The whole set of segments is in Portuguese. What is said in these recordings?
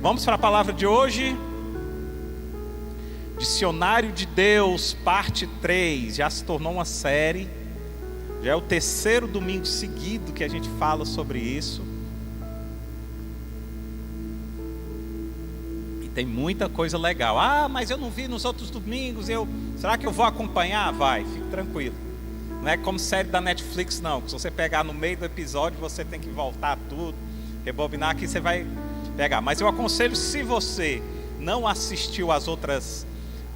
Vamos para a palavra de hoje. Dicionário de Deus, parte 3. Já se tornou uma série. Já é o terceiro domingo seguido que a gente fala sobre isso. E tem muita coisa legal. Mas eu não vi nos outros domingos. Será que eu vou acompanhar? Vai, fique tranquilo. Não é como série da Netflix não, que se você pegar no meio do episódio, você tem que voltar tudo, rebobinar aqui, você vai pegar. Mas eu aconselho, se você não assistiu às outras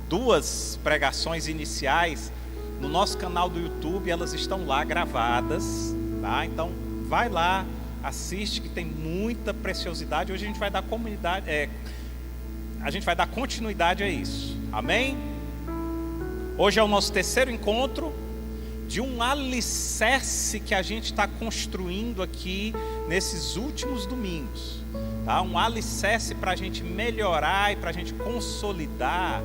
duas pregações iniciais, no nosso canal do YouTube, elas estão lá gravadas, tá? Então, vai lá, assiste, que tem muita preciosidade. Hoje a gente vai dar continuidade a isso, amém? Hoje é o nosso terceiro encontro de um alicerce que a gente está construindo aqui nesses últimos domingos, tá? Um alicerce para a gente melhorar e para a gente consolidar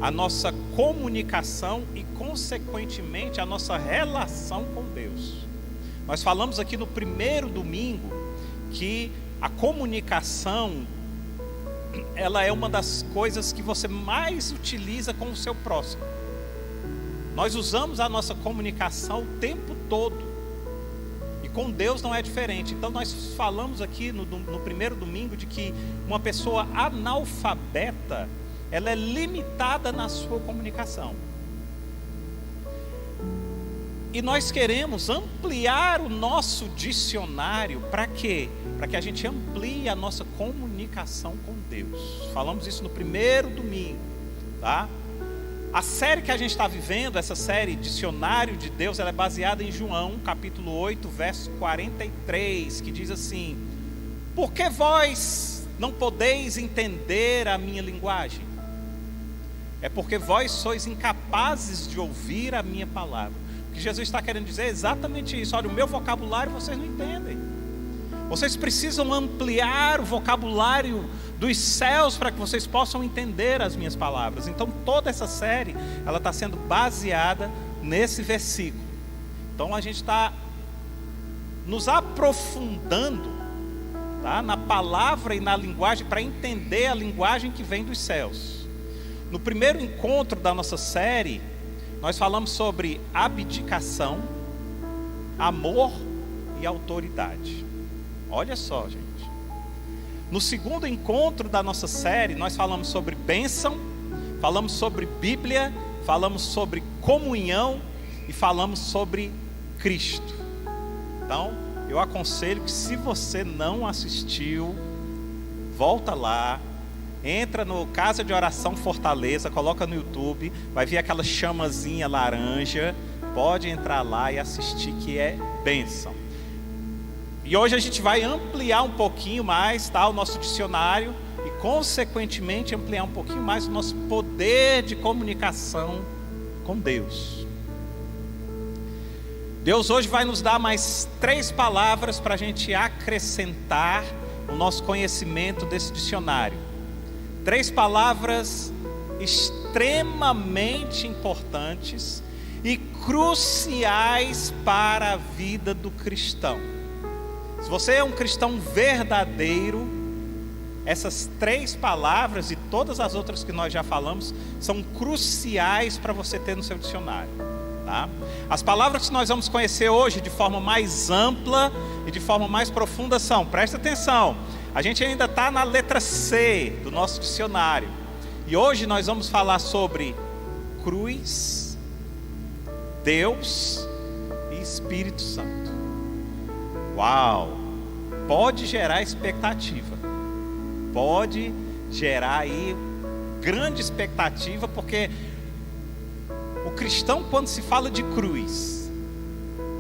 a nossa comunicação e, consequentemente, a nossa relação com Deus. Nós falamos aqui no primeiro domingo que a comunicação, ela é uma das coisas que você mais utiliza com o seu próximo. Nós usamos a nossa comunicação o tempo todo. E com Deus não é diferente. Então nós falamos aqui no primeiro domingo de que uma pessoa analfabeta, ela é limitada na sua comunicação. E nós queremos ampliar o nosso dicionário. Para quê? Para que a gente amplie a nossa comunicação com Deus. Falamos isso no primeiro domingo, tá? A série que a gente está vivendo, essa série Dicionário de Deus, ela é baseada em João, capítulo 8, verso 43, que diz assim: por que vós não podeis entender a minha linguagem? É porque vós sois incapazes de ouvir a minha palavra. O que Jesus está querendo dizer é exatamente isso. Olha, o meu vocabulário vocês não entendem. Vocês precisam ampliar o vocabulário dos céus para que vocês possam entender as minhas palavras. Então toda essa série, ela está sendo baseada nesse versículo. Então a gente está nos aprofundando, tá, na palavra e na linguagem, para entender a linguagem que vem dos céus. No primeiro encontro da nossa série, nós falamos sobre abdicação, amor e autoridade. Olha só, gente. No segundo encontro da nossa série, nós falamos sobre bênção, falamos sobre Bíblia, falamos sobre comunhão e falamos sobre Cristo. Então, eu aconselho que, se você não assistiu, volta lá, entra no Casa de Oração Fortaleza, coloca no YouTube, vai ver aquela chamazinha laranja, pode entrar lá e assistir, que é bênção. E hoje a gente vai ampliar um pouquinho mais, tá, o nosso dicionário e, consequentemente, ampliar um pouquinho mais o nosso poder de comunicação com Deus. Deus hoje vai nos dar mais 3 palavras para a gente acrescentar o nosso conhecimento desse dicionário. 3 palavras extremamente importantes e cruciais para a vida do cristão. Se você é um cristão verdadeiro, essas 3 palavras e todas as outras que nós já falamos são cruciais para você ter no seu dicionário, tá? As palavras que nós vamos conhecer hoje de forma mais ampla e de forma mais profunda são, presta atenção, a gente ainda está na letra C do nosso dicionário. E hoje nós vamos falar sobre cruz, Deus e Espírito Santo. Uau! Pode gerar expectativa. Pode gerar aí grande expectativa, porque o cristão, quando se fala de cruz,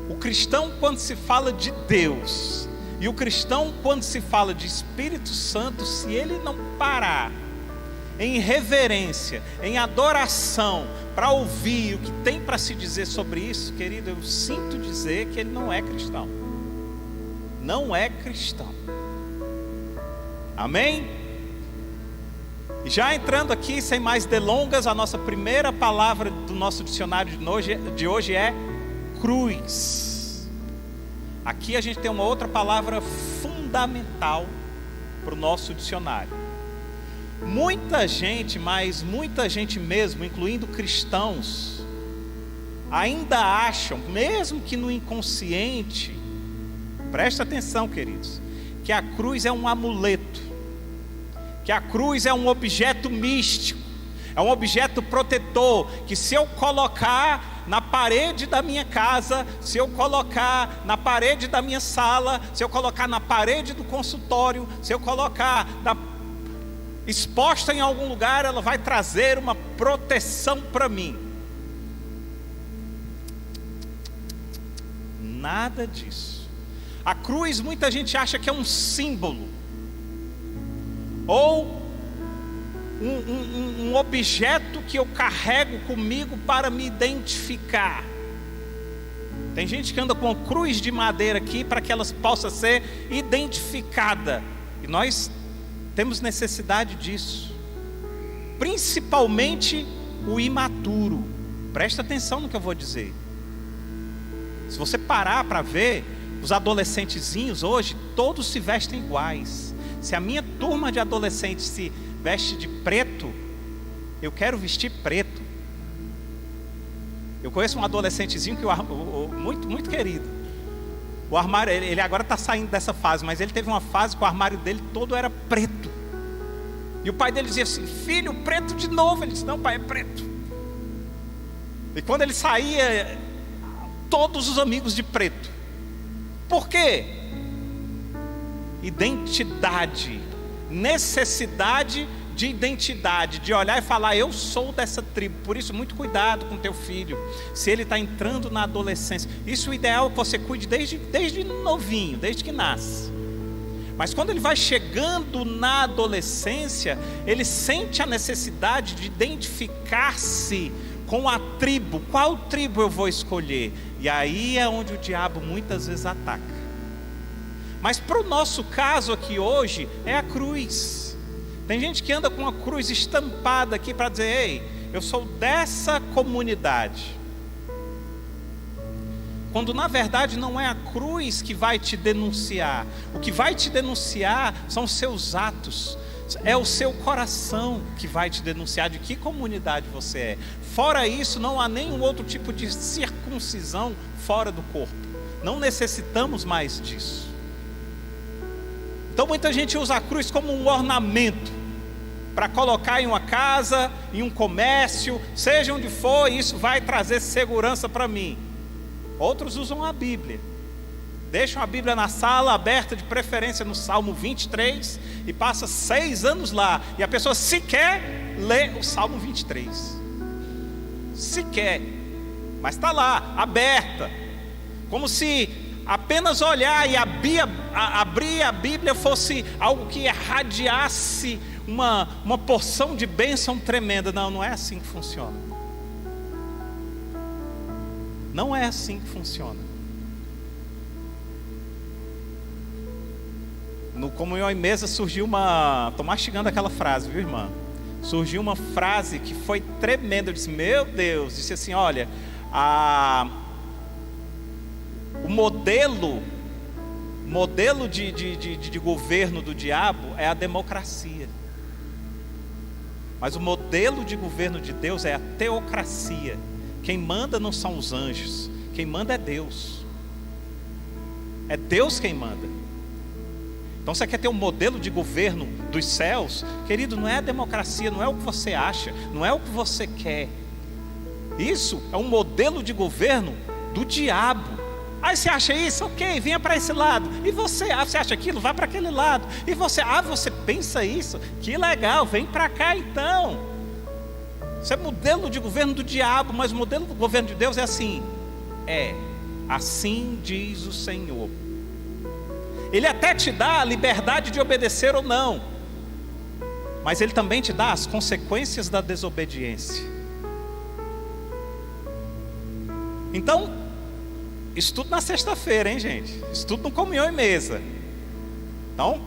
o cristão, quando se fala de Deus, e o cristão, quando se fala de Espírito Santo, se ele não parar em reverência, em adoração, para ouvir o que tem para se dizer sobre isso, querido, eu sinto dizer que ele não é cristão. Não é cristão. Amém? E já entrando aqui, sem mais delongas, a nossa primeira palavra do nosso dicionário de hoje é cruz. Aqui a gente tem uma outra palavra fundamental para o nosso dicionário. Muita gente, mas muita gente mesmo, incluindo cristãos, ainda acham, mesmo que no inconsciente, presta atenção, queridos, que a cruz é um amuleto, que a cruz é um objeto místico, é um objeto protetor, que se eu colocar na parede da minha casa, se eu colocar na parede da minha sala, se eu colocar na parede do consultório, se eu colocar exposta em algum lugar, ela vai trazer uma proteção para mim. Nada disso. A cruz, muita gente acha que é um símbolo, ou um objeto que eu carrego comigo para me identificar. Tem gente que anda com uma cruz de madeira aqui para que ela possa ser identificada, e nós temos necessidade disso, principalmente o imaturo. Presta atenção no que eu vou dizer. Se você parar para ver, os adolescentezinhos hoje, todos se vestem iguais. Se a minha turma de adolescentes se veste de preto, eu quero vestir preto. Eu conheço um adolescentezinho que muito querido. O armário, ele agora está saindo dessa fase, mas ele teve uma fase que o armário dele todo era preto. E o pai dele dizia assim: filho, preto de novo. Ele disse: não, pai, é preto. E quando ele saía, todos os amigos de preto. Por quê? Identidade, necessidade de identidade, de olhar e falar: eu sou dessa tribo. Por isso, muito cuidado com teu filho, se ele está entrando na adolescência. Isso o ideal é que você cuide desde novinho, desde que nasce. Mas quando ele vai chegando na adolescência, ele sente a necessidade de identificar-se com a tribo. Qual tribo eu vou escolher? E aí é onde o diabo muitas vezes ataca. Mas para o nosso caso aqui hoje, é a cruz. Tem gente que anda com uma cruz estampada aqui para dizer: ei, eu sou dessa comunidade. Quando na verdade não é a cruz que vai te denunciar. O que vai te denunciar são os seus atos. É o seu coração que vai te denunciar de que comunidade você é. Fora isso, não há nenhum outro tipo de circuncisão fora do corpo. Não necessitamos mais disso. Então muita gente usa a cruz como um ornamento, para colocar em uma casa, em um comércio, seja onde for, e isso vai trazer segurança para mim. Outros usam a Bíblia, deixam a Bíblia na sala aberta, de preferência no Salmo 23, e passa 6 anos lá, e a pessoa sequer lê o Salmo 23, sequer, mas está lá, aberta, como se apenas olhar e abrir a Bíblia fosse algo que irradiasse uma porção de bênção tremenda. Não é assim que funciona. Não é assim que funciona. No Comunhão em Mesa surgiu estou mastigando aquela frase, viu, irmã? Surgiu uma frase que foi tremenda. Eu disse: meu Deus, disse assim: olha, o modelo de governo do diabo é a democracia. Mas o modelo de governo de Deus é a teocracia. Quem manda não são os anjos, quem manda é Deus. É Deus quem manda. Então você quer ter um modelo de governo dos céus? Querido, não é a democracia, não é o que você acha, não é o que você quer. Isso é um modelo de governo do diabo. Aí você acha isso? Ok, venha para esse lado. E você acha aquilo? Vá para aquele lado. E você pensa isso? Que legal, vem para cá então. Isso é modelo de governo do diabo, mas o modelo do governo de Deus é assim. Assim diz o Senhor. Ele até te dá a liberdade de obedecer ou não, mas Ele também te dá as consequências da desobediência. Então, estudo na sexta-feira, hein, gente? Estudo no Comunhão em Mesa. Então,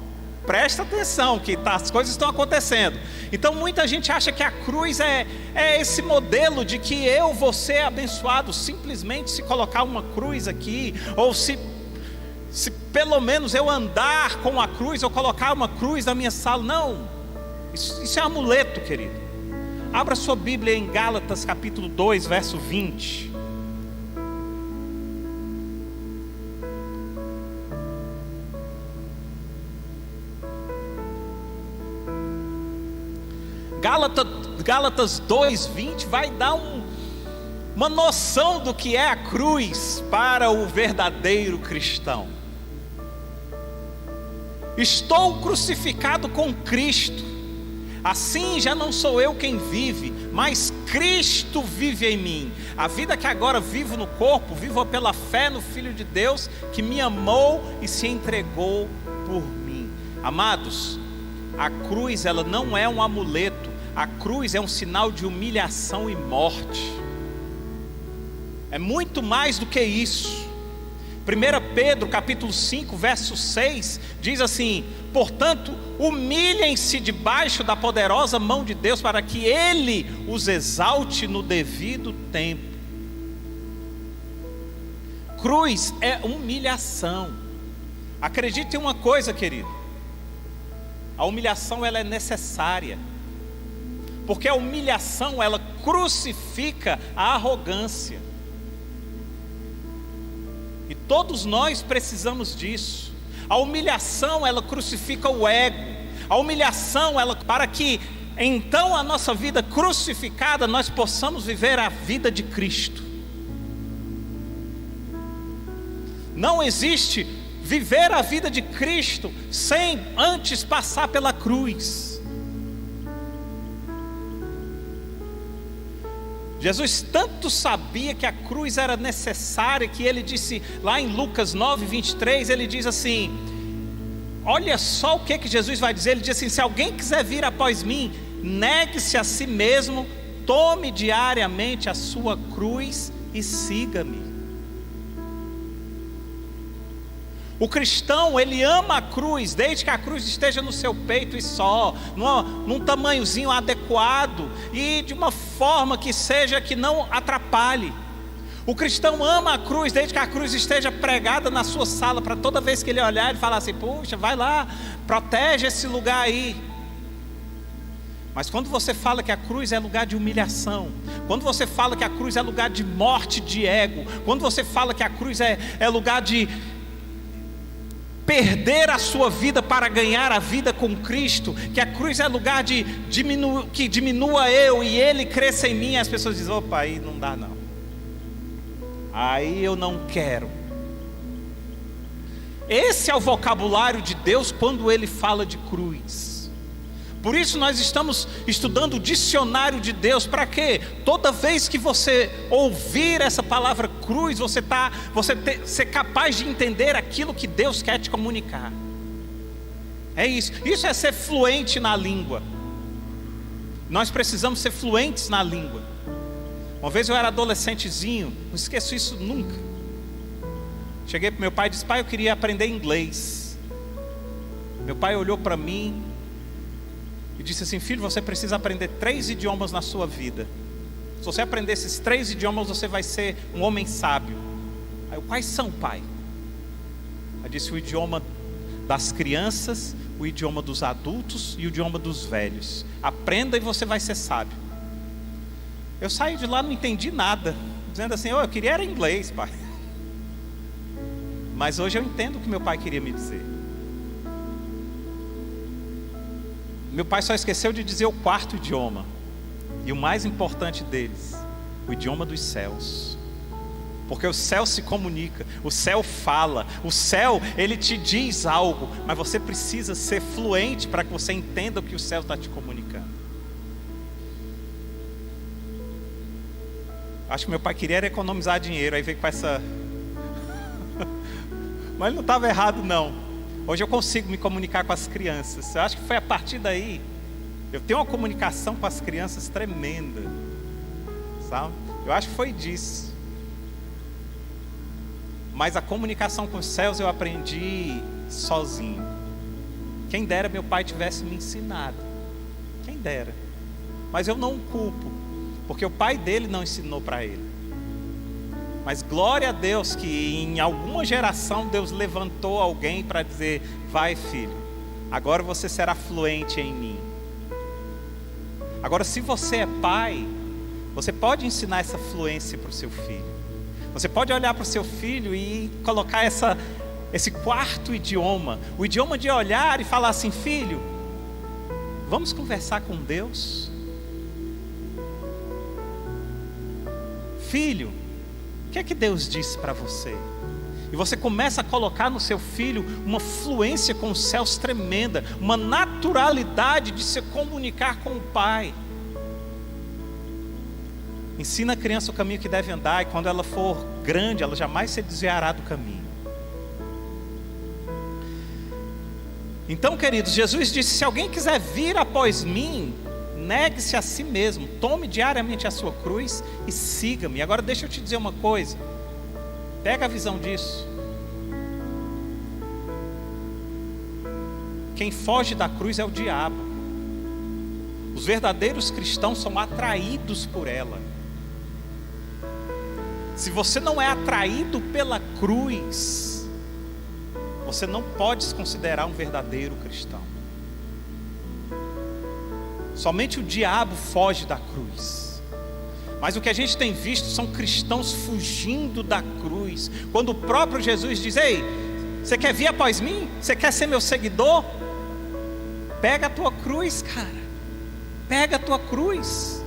presta atenção que as coisas estão acontecendo. Então muita gente acha que a cruz é esse modelo de que eu vou ser abençoado simplesmente se colocar uma cruz aqui, ou se pelo menos eu andar com a cruz, ou colocar uma cruz na minha sala. Isso é amuleto, querido. Abra sua Bíblia em Gálatas capítulo 2, verso 20. Gálatas 2:20 vai dar uma noção do que é a cruz para o verdadeiro cristão. Estou crucificado com Cristo, assim já não sou eu quem vive, mas Cristo vive em mim. A vida que agora vivo no corpo, vivo pela fé no Filho de Deus, que me amou e se entregou por mim. Amados, a cruz ela não é um amuleto. A cruz é um sinal de humilhação e morte. É muito mais do que isso. 1 Pedro capítulo 5, verso 6, diz assim: portanto, humilhem-se debaixo da poderosa mão de Deus, para que Ele os exalte no devido tempo. Cruz é humilhação. Acredite em uma coisa, querido: a humilhação ela é necessária. Porque a humilhação, ela crucifica a arrogância. E todos nós precisamos disso. A humilhação, ela crucifica o ego. A humilhação, ela para que então a nossa vida crucificada, nós possamos viver a vida de Cristo. Não existe viver a vida de Cristo sem antes passar pela cruz. Jesus tanto sabia que a cruz era necessária, que ele disse lá em Lucas 9:23, ele diz assim, olha só o que Jesus vai dizer, ele diz assim: se alguém quiser vir após mim, negue-se a si mesmo, tome diariamente a sua cruz e siga-me. O cristão, ele ama a cruz, desde que a cruz esteja no seu peito e só, num tamanhozinho adequado e de uma forma que seja que não atrapalhe. O cristão ama a cruz, desde que a cruz esteja pregada na sua sala, para toda vez que ele olhar, ele falar assim: puxa, vai lá, protege esse lugar aí. Mas quando você fala que a cruz é lugar de humilhação, quando você fala que a cruz é lugar de morte de ego, quando você fala que a cruz é lugar de perder a sua vida para ganhar a vida com Cristo, que a cruz é lugar de que diminua eu e Ele cresça em mim, as pessoas dizem: opa, aí não dá não, aí eu não quero. Esse é o vocabulário de Deus quando Ele fala de cruz. Por isso nós estamos estudando o dicionário de Deus. Para quê? Toda vez que você ouvir essa palavra cruz, você ser capaz de entender aquilo que Deus quer te comunicar. É isso. Isso é ser fluente na língua. Nós precisamos ser fluentes na língua. Uma vez eu era adolescentezinho, não esqueço isso nunca. Cheguei para meu pai e disse: pai, eu queria aprender inglês. Meu pai olhou para mim e disse assim: filho, você precisa aprender 3 idiomas na sua vida. Se você aprender esses 3 idiomas, você vai ser um homem sábio. Aí eu: quais são, pai? Aí disse: o idioma das crianças, o idioma dos adultos e o idioma dos velhos. Aprenda e você vai ser sábio. Eu saí de lá, não entendi nada, dizendo assim: eu queria era inglês, pai. Mas hoje eu entendo o que meu pai queria me dizer. Meu pai só esqueceu de dizer o 4º idioma, e o mais importante deles, o idioma dos céus. Porque o céu se comunica, o céu fala, o céu, ele te diz algo, mas você precisa ser fluente para que você entenda o que o céu está te comunicando. Acho que meu pai queria era economizar dinheiro, aí veio com essa... Mas ele não estava errado não. Hoje eu consigo me comunicar com as crianças. Eu acho que foi a partir daí. Eu tenho uma comunicação com as crianças tremenda, sabe? Eu acho que foi disso. Mas a comunicação com os céus eu aprendi sozinho. Quem dera meu pai tivesse me ensinado. Quem dera. Mas eu não o culpo, porque o pai dele não ensinou para ele. Mas glória a Deus que em alguma geração Deus levantou alguém para dizer: vai, filho, agora você será fluente em mim. Agora, se você é pai, você pode ensinar essa fluência para o seu filho. Você pode olhar para o seu filho e colocar esse quarto idioma, o idioma de olhar e falar assim: filho, vamos conversar com Deus? Filho, o que é que Deus disse para você? E você começa a colocar no seu filho uma fluência com os céus tremenda, uma naturalidade de se comunicar com o Pai. Ensina a criança o caminho que deve andar, e quando ela for grande, ela jamais se desviará do caminho. Então, queridos, Jesus disse: se alguém quiser vir após mim, negue-se a si mesmo, tome diariamente a sua cruz e siga-me. Agora deixa eu te dizer uma coisa, pega a visão disso. Quem foge da cruz é o diabo. Os verdadeiros cristãos são atraídos por ela. Se você não é atraído pela cruz, você não pode se considerar um verdadeiro cristão. Somente o diabo foge da cruz. Mas o que a gente tem visto são cristãos fugindo da cruz. Quando o próprio Jesus diz: ei, você quer vir após mim? Você quer ser meu seguidor? Pega a tua cruz, cara. Pega a tua cruz.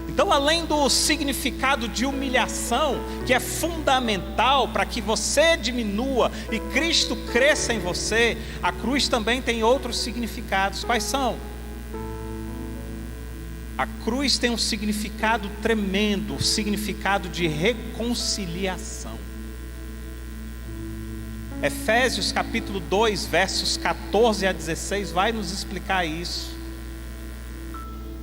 Então, além do significado de humilhação, que é fundamental para que você diminua e Cristo cresça em você, a cruz também tem outros significados. Quais são? A cruz tem um significado tremendo, o significado de reconciliação. Efésios capítulo 2, versos 14 a 16 vai nos explicar isso.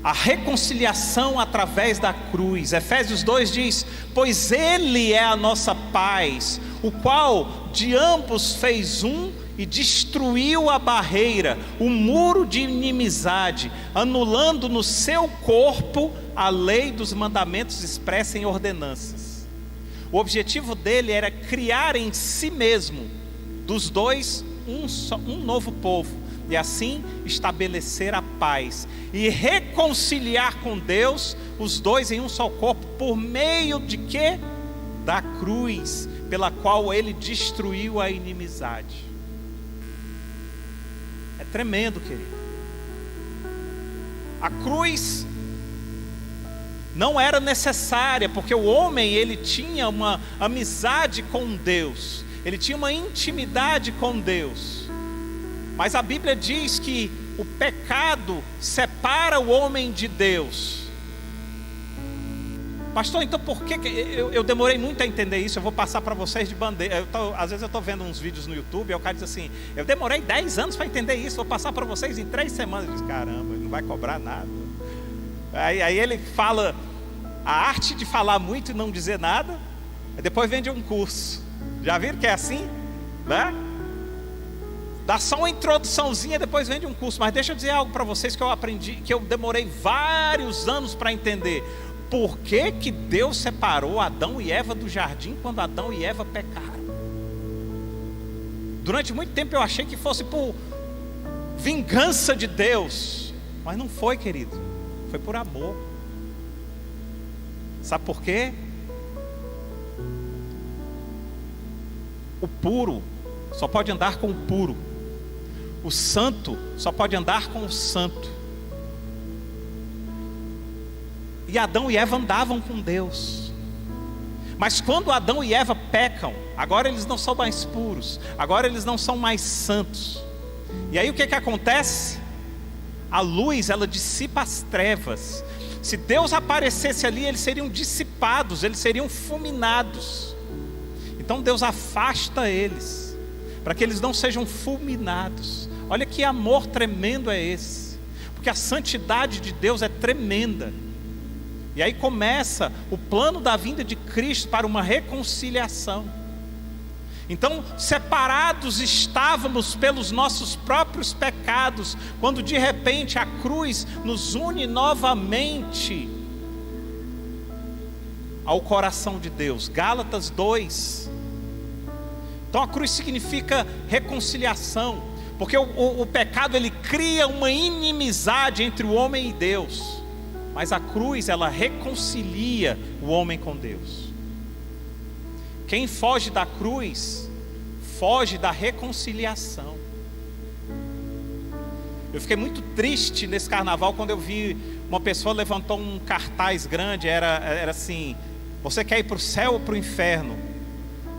A reconciliação através da cruz. Efésios 2 diz: pois Ele é a nossa paz, o qual de ambos fez um e destruiu a barreira, o muro de inimizade, anulando no seu corpo a lei dos mandamentos expressa em ordenanças. O objetivo dele era criar em si mesmo, dos dois, um novo povo, e assim estabelecer a paz e reconciliar com Deus os dois em um só corpo, por meio de quê? Da cruz, pela qual ele destruiu a inimizade. É tremendo, querido. A cruz não era necessária, porque o homem, ele tinha uma amizade com Deus, ele tinha uma intimidade com Deus. Mas a Bíblia diz que o pecado separa o homem de Deus. Pastor, então por que eu demorei muito a entender isso? Eu vou passar para vocês de bandeira. Às vezes eu estou vendo uns vídeos no YouTube e o cara diz assim: eu demorei 10 anos para entender isso, vou passar para vocês em 3 semanas. Eu disse: caramba, ele não vai cobrar nada. Aí ele fala a arte de falar muito e não dizer nada, e depois vende um curso. Já viram que é assim? Né? Dá só uma introduçãozinha, depois vende um curso. Mas deixa eu dizer algo para vocês que eu aprendi, que eu demorei vários anos para entender. Por que que Deus separou Adão e Eva do jardim quando Adão e Eva pecaram? Durante muito tempo eu achei que fosse por vingança de Deus, mas não foi, querido. Foi por amor. Sabe por quê? O puro só pode andar com o puro. O santo só pode andar com o santo. E Adão e Eva andavam com Deus. Mas quando Adão e Eva pecam, agora eles não são mais puros, agora eles não são mais santos. E aí o que acontece? A luz, ela dissipa as trevas. Se Deus aparecesse ali, eles seriam dissipados, eles seriam fulminados. Então Deus afasta eles, para que eles não sejam fulminados. Olha que amor tremendo é esse, porque a santidade de Deus é tremenda. E aí começa o plano da vinda de Cristo para uma reconciliação. Então, separados estávamos pelos nossos próprios pecados, quando de repente a cruz nos une novamente ao coração de Deus. Gálatas 2. Então a cruz significa reconciliação, Porque o pecado, ele cria uma inimizade entre o homem e Deus. Mas a cruz, ela reconcilia o homem com Deus. Quem foge da cruz, foge da reconciliação. Eu fiquei muito triste nesse carnaval quando eu vi uma pessoa levantou um cartaz grande, era assim: você quer ir para o céu ou para o inferno?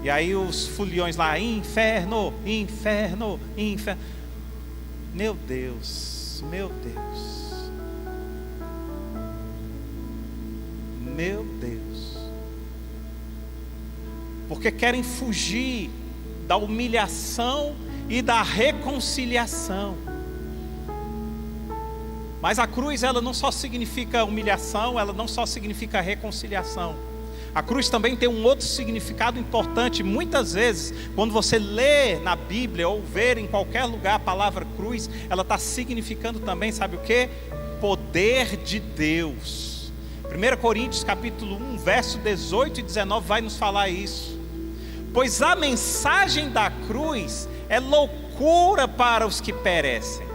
E aí os foliões lá: inferno, inferno, inferno. Meu Deus, meu Deus, meu Deus. Porque querem fugir da humilhação e da reconciliação. Mas a cruz, ela não só significa humilhação, ela não só significa reconciliação. A cruz também tem um outro significado importante. Muitas vezes, quando você lê na Bíblia ou ver em qualquer lugar a palavra cruz, ela está significando também, sabe o quê? Poder de Deus. 1 Coríntios capítulo 1, verso 18 e 19 vai nos falar isso. Pois a mensagem da cruz é loucura para os que perecem,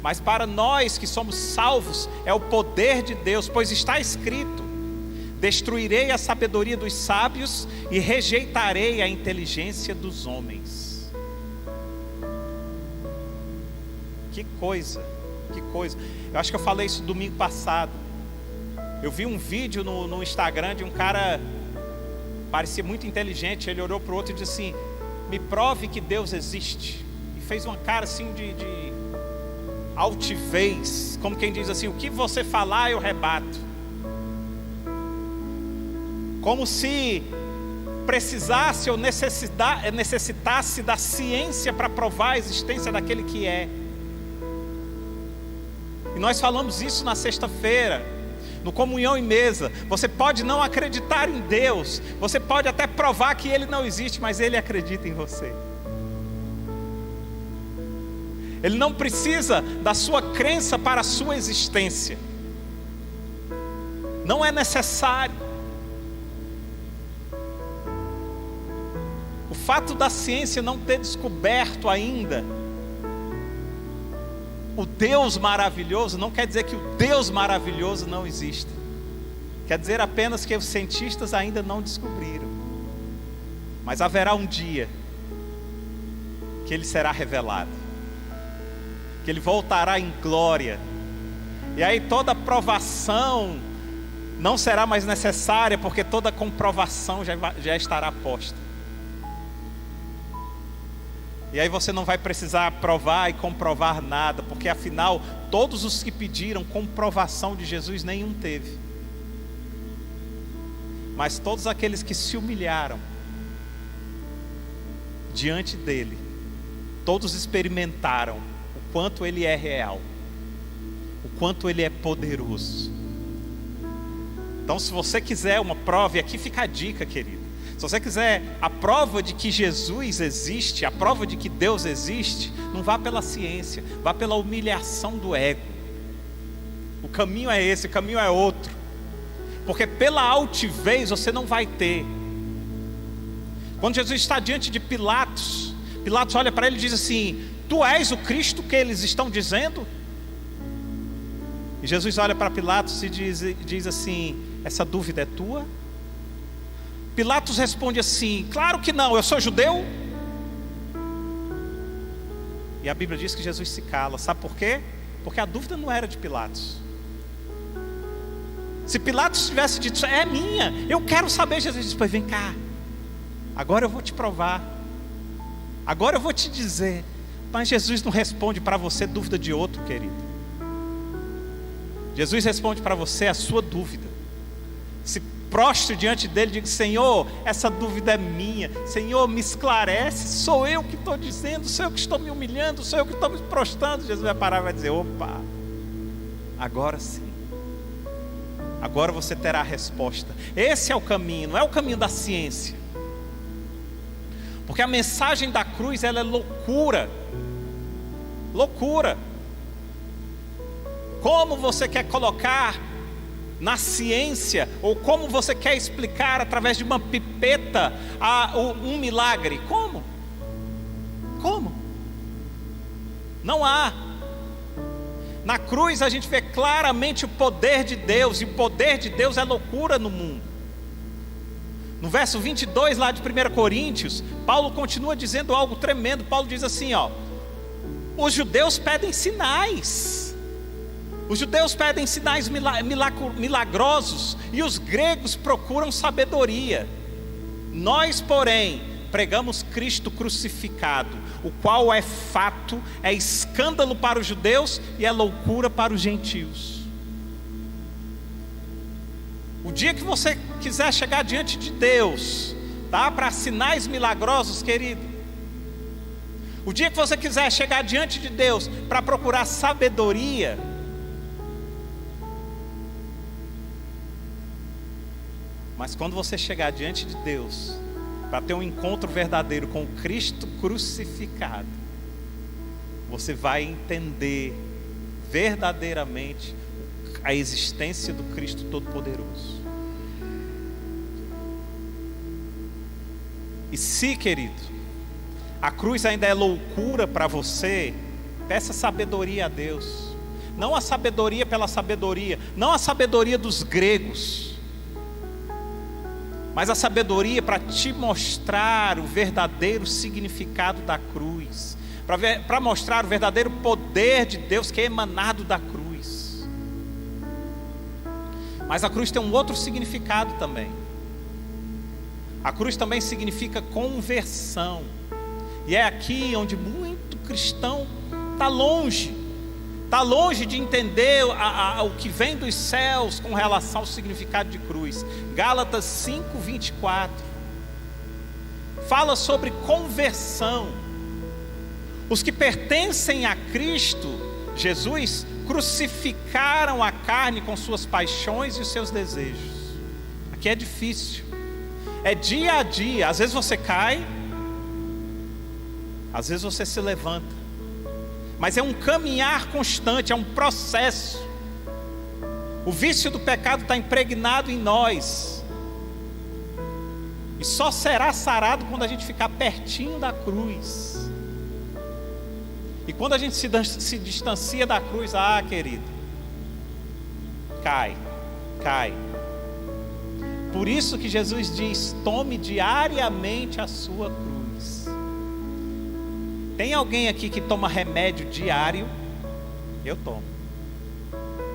mas para nós que somos salvos é o poder de Deus, pois está escrito: destruirei a sabedoria dos sábios e rejeitarei a inteligência dos homens. Que coisa, que coisa. Eu acho que eu falei isso domingo passado. Eu vi um vídeo no Instagram de um cara, parecia muito inteligente. Ele olhou para o outro e disse assim: me prove que Deus existe. E fez uma cara assim de altivez, como quem diz assim: o que você falar eu rebato. Como se precisasse ou necessitasse da ciência para provar a existência daquele que é. E nós falamos isso na sexta-feira, no Comunhão e Mesa. Você pode não acreditar em Deus, você pode até provar que Ele não existe, mas Ele acredita em você. Ele não precisa da sua crença para a sua existência. Não é necessário. O fato da ciência não ter descoberto ainda o Deus maravilhoso não quer dizer que o Deus maravilhoso não existe. Quer dizer apenas que os cientistas ainda não descobriram. Mas haverá um dia que Ele será revelado, que Ele voltará em glória, e aí toda provação não será mais necessária, porque toda comprovação já estará posta. E aí você não vai precisar provar e comprovar nada, porque afinal todos os que pediram comprovação de Jesus, nenhum teve. Mas todos aqueles que se humilharam diante dele, todos experimentaram o quanto Ele é real, o quanto Ele é poderoso. Então, se você quiser uma prova, e aqui fica a dica, querido: se você quiser a prova de que Jesus existe, a prova de que Deus existe, não vá pela ciência, vá pela humilhação do ego. O caminho é esse, o caminho é outro. Porque pela altivez você não vai ter. Quando Jesus está diante de Pilatos, Pilatos olha para ele e diz assim: tu és o Cristo que eles estão dizendo? E Jesus olha para Pilatos e diz assim: essa dúvida é tua? Pilatos responde assim: claro que não, eu sou judeu. E a Bíblia diz que Jesus se cala. Sabe por quê? Porque a dúvida não era de Pilatos. Se Pilatos tivesse dito: é minha, eu quero saber, Jesus disse: pois vem cá, agora eu vou te provar, agora eu vou te dizer. Mas Jesus não responde para você dúvida de outro, querido. Jesus responde para você a sua dúvida. Se prostre diante dele e diga: Senhor, essa dúvida é minha, Senhor, me esclarece, sou eu que estou dizendo, sou eu que estou me humilhando, sou eu que estou me prostrando. Jesus vai parar e vai dizer: opa, agora sim, agora você terá a resposta. Esse é o caminho, não é o caminho da ciência, porque a mensagem da cruz, ela é loucura. Loucura. Como você quer colocar na ciência, ou como você quer explicar através de uma pipeta um milagre? Como? Não há. Na cruz a gente vê claramente o poder de Deus, e o poder de Deus é loucura no mundo. No verso 22 lá de 1 Coríntios, Paulo continua dizendo algo tremendo. Paulo diz assim, os judeus pedem sinais. Os judeus pedem sinais milagrosos, e os gregos procuram sabedoria. Nós, porém, pregamos Cristo crucificado, o qual é fato, é escândalo para os judeus e é loucura para os gentios. O dia que você quiser chegar diante de Deus, tá? Para sinais milagrosos, querido. O dia que você quiser chegar diante de Deus para procurar sabedoria, mas quando você chegar diante de Deus para ter um encontro verdadeiro com o Cristo crucificado, você vai entender verdadeiramente a existência do Cristo Todo-Poderoso. E se, querido, a cruz ainda é loucura para você, peça sabedoria a Deus. Não a sabedoria pela sabedoria, não a sabedoria dos gregos, mas a sabedoria para te mostrar o verdadeiro significado da cruz, para mostrar o verdadeiro poder de Deus que é emanado da cruz. Mas a cruz tem um outro significado também. A cruz também significa conversão, e é aqui onde muito cristão está longe de entender o que vem dos céus com relação ao significado de cruz. Gálatas 5:24 fala sobre conversão. Os que pertencem a Cristo Jesus crucificaram a carne com suas paixões e os seus desejos. Aqui é difícil, é dia a dia. Às vezes você cai, às vezes você se levanta, mas é um caminhar constante, é um processo. O vício do pecado está impregnado em nós, e só será sarado quando a gente ficar pertinho da cruz. E quando a gente se distancia da cruz, querido, cai. Por isso que Jesus diz: tome diariamente a sua cruz. Tem alguém aqui que toma remédio diário? Eu tomo.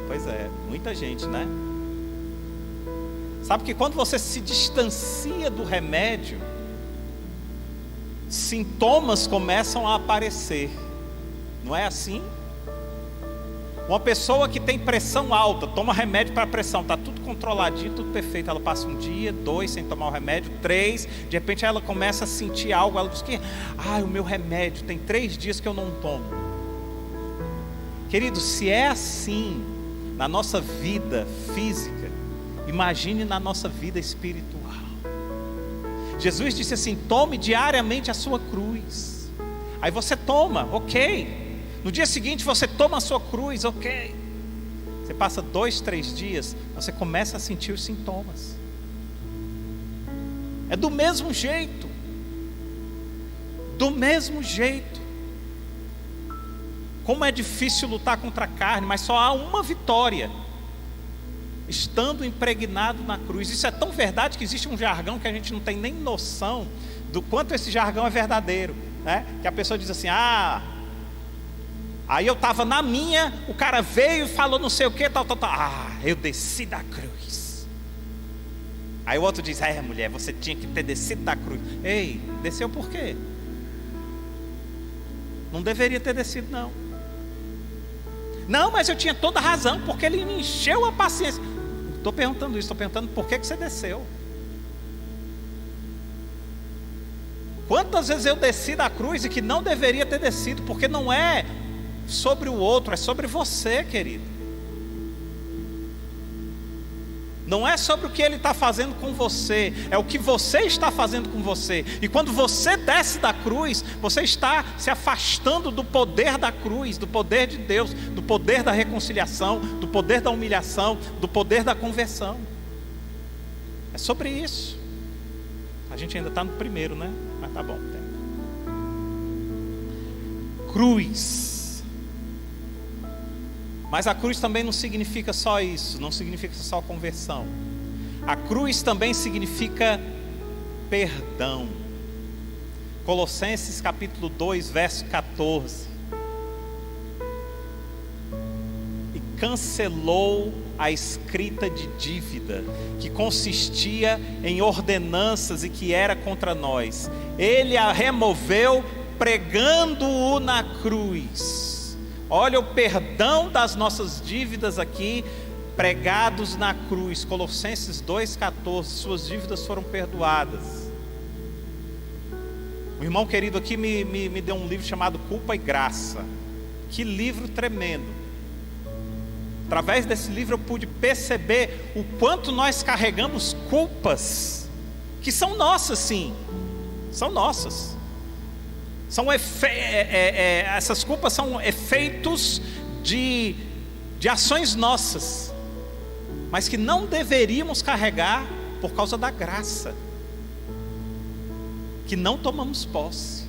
Pois é, muita gente, né? Sabe que quando você se distancia do remédio, sintomas começam a aparecer. Não é assim? Uma pessoa que tem pressão alta, toma remédio para pressão, está tudo controladinho, tudo perfeito. Ela passa 1 dia, 2 sem tomar o remédio, 3, de repente ela começa a sentir algo. Ela diz que, o meu remédio, tem 3 dias que eu não tomo. Querido, se é assim na nossa vida física, imagine na nossa vida espiritual. Jesus disse assim: tome diariamente a sua cruz. Aí você toma, ok. No dia seguinte você toma a sua cruz, ok. Você passa 2, 3 dias, você começa a sentir os sintomas. É do mesmo jeito. Do mesmo jeito. Como é difícil lutar contra a carne, mas só há uma vitória: estando impregnado na cruz. Isso é tão verdade que existe um jargão que a gente não tem nem noção do quanto esse jargão é verdadeiro, né? Que a pessoa diz assim: aí eu estava na minha, o cara veio e falou não sei o que, tal. Eu desci da cruz. Aí o outro diz: mulher, você tinha que ter descido da cruz. Ei, desceu por quê? Não deveria ter descido, não. Não, mas eu tinha toda a razão, porque ele me encheu a paciência. Não estou perguntando isso, estou perguntando por que você desceu. Quantas vezes eu desci da cruz e que não deveria ter descido, porque não é sobre o outro, é sobre você, querido. Não é sobre o que ele está fazendo com você, é o que você está fazendo com você. E quando você desce da cruz, você está se afastando do poder da cruz, do poder de Deus, do poder da reconciliação, do poder da humilhação, do poder da conversão. É sobre isso. A gente ainda está no primeiro, né? Mas tá bom. Cruz. Mas a cruz também não significa só isso, não significa só conversão. A cruz também significa perdão. Colossenses capítulo 2, verso 14. E cancelou a escrita de dívida, que consistia em ordenanças e que era contra nós. Ele a removeu, pregando-o na cruz. Olha o perdão das nossas dívidas aqui, pregados na cruz. Colossenses 2,14, suas dívidas foram perdoadas. O irmão querido aqui me deu um livro chamado Culpa e Graça. Que livro tremendo. Através desse livro eu pude perceber o quanto nós carregamos culpas, que são nossas sim, são nossas. Essas culpas são efeitos de ações nossas, mas que não deveríamos carregar por causa da graça, que não tomamos posse,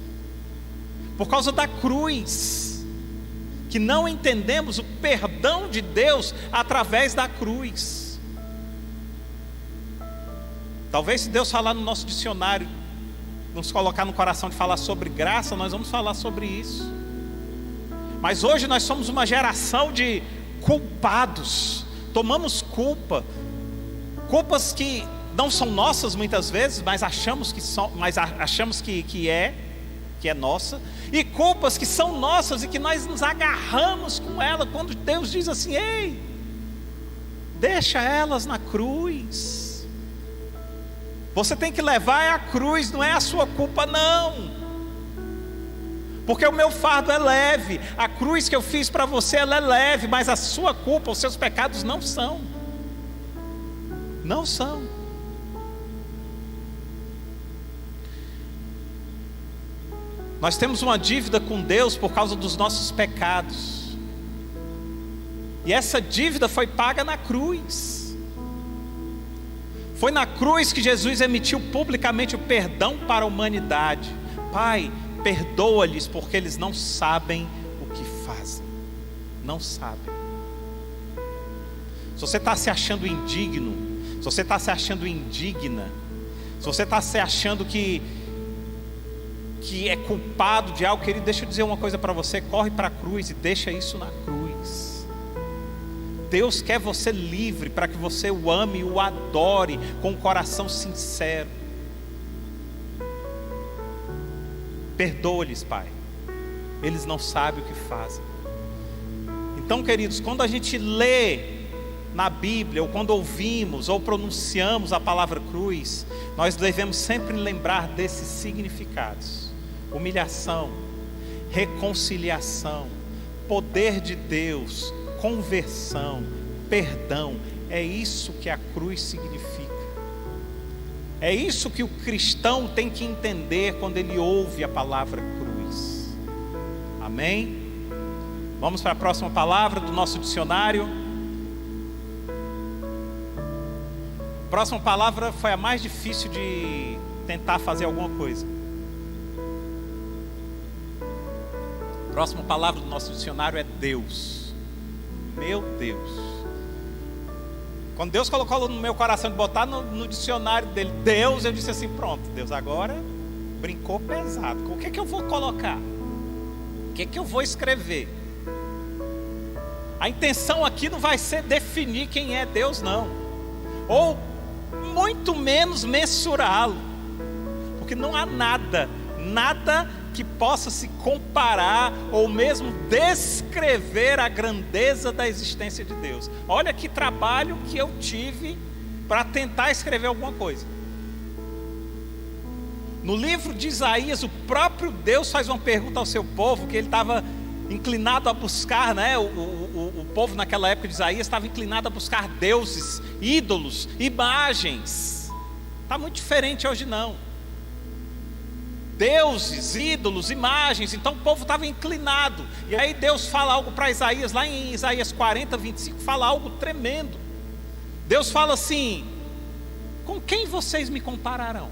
por causa da cruz, que não entendemos o perdão de Deus através da cruz. Talvez se Deus falar no nosso dicionário, nos colocar no coração de falar sobre graça, nós vamos falar sobre isso. Mas hoje nós somos uma geração de culpados, tomamos culpas que não são nossas muitas vezes, mas achamos que é nossa, e culpas que são nossas e que nós nos agarramos com ela, quando Deus diz assim: ei, deixa elas na cruz. Você tem que levar a cruz, não é a sua culpa não, porque o meu fardo é leve. A cruz que eu fiz para você, ela é leve, mas a sua culpa, os seus pecados não são. Não são. Nós temos uma dívida com Deus por causa dos nossos pecados, e essa dívida foi paga na cruz. Foi na cruz que Jesus emitiu publicamente o perdão para a humanidade. Pai, perdoa-lhes, porque eles não sabem o que fazem. Não sabem. Se você está se achando indigno, se você está se achando indigna, se você está se achando que é culpado de algo, querido, deixa eu dizer uma coisa para você: corre para a cruz e deixa isso na cruz. Deus quer você livre para que você o ame e o adore com um coração sincero. Perdoa-lhes, Pai, eles não sabem o que fazem. Então, queridos, quando a gente lê na Bíblia, ou quando ouvimos ou pronunciamos a palavra cruz, nós devemos sempre lembrar desses significados: humilhação, reconciliação, poder de Deus, conversão, perdão. É isso que a cruz significa. É isso que o cristão tem que entender quando ele ouve a palavra cruz. Amém? Vamos para a próxima palavra do nosso dicionário. A próxima palavra foi a mais difícil de tentar fazer alguma coisa. A próxima palavra do nosso dicionário é Deus. Meu Deus. Quando Deus colocou no meu coração de botar no dicionário dele Deus, eu disse assim: pronto, Deus agora brincou pesado. O que é que eu vou colocar? O que é que eu vou escrever? A intenção aqui não vai ser definir quem é Deus não, ou muito menos mensurá-lo, porque não há nada que possa se comparar ou mesmo descrever a grandeza da existência de Deus. Olha que trabalho que eu tive para tentar escrever alguma coisa. No livro de Isaías, o próprio Deus faz uma pergunta ao seu povo, que ele estava inclinado a buscar, né? O povo naquela época de Isaías estava inclinado a buscar deuses, ídolos, imagens. Está muito diferente hoje não. Deuses, ídolos, imagens. Então o povo estava inclinado. E aí Deus fala algo para Isaías, lá em Isaías 40, 25, fala algo tremendo. Deus fala assim: com quem vocês me compararão?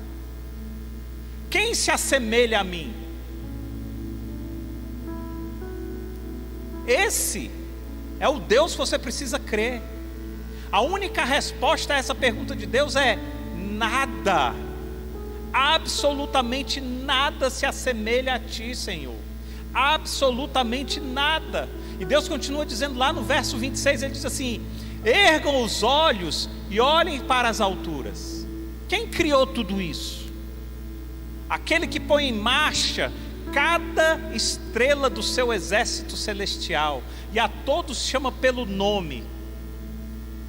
Quem se assemelha a mim? Esse É o Deus que você precisa crer. A única resposta a essa pergunta de Deus é nada. Absolutamente nada se assemelha a ti, Senhor. Absolutamente nada. E Deus continua dizendo lá no verso 26, ele diz assim: ergam os olhos e olhem para as alturas. Quem criou tudo isso? Aquele que põe em marcha cada estrela do seu exército celestial, e a todos chama pelo nome.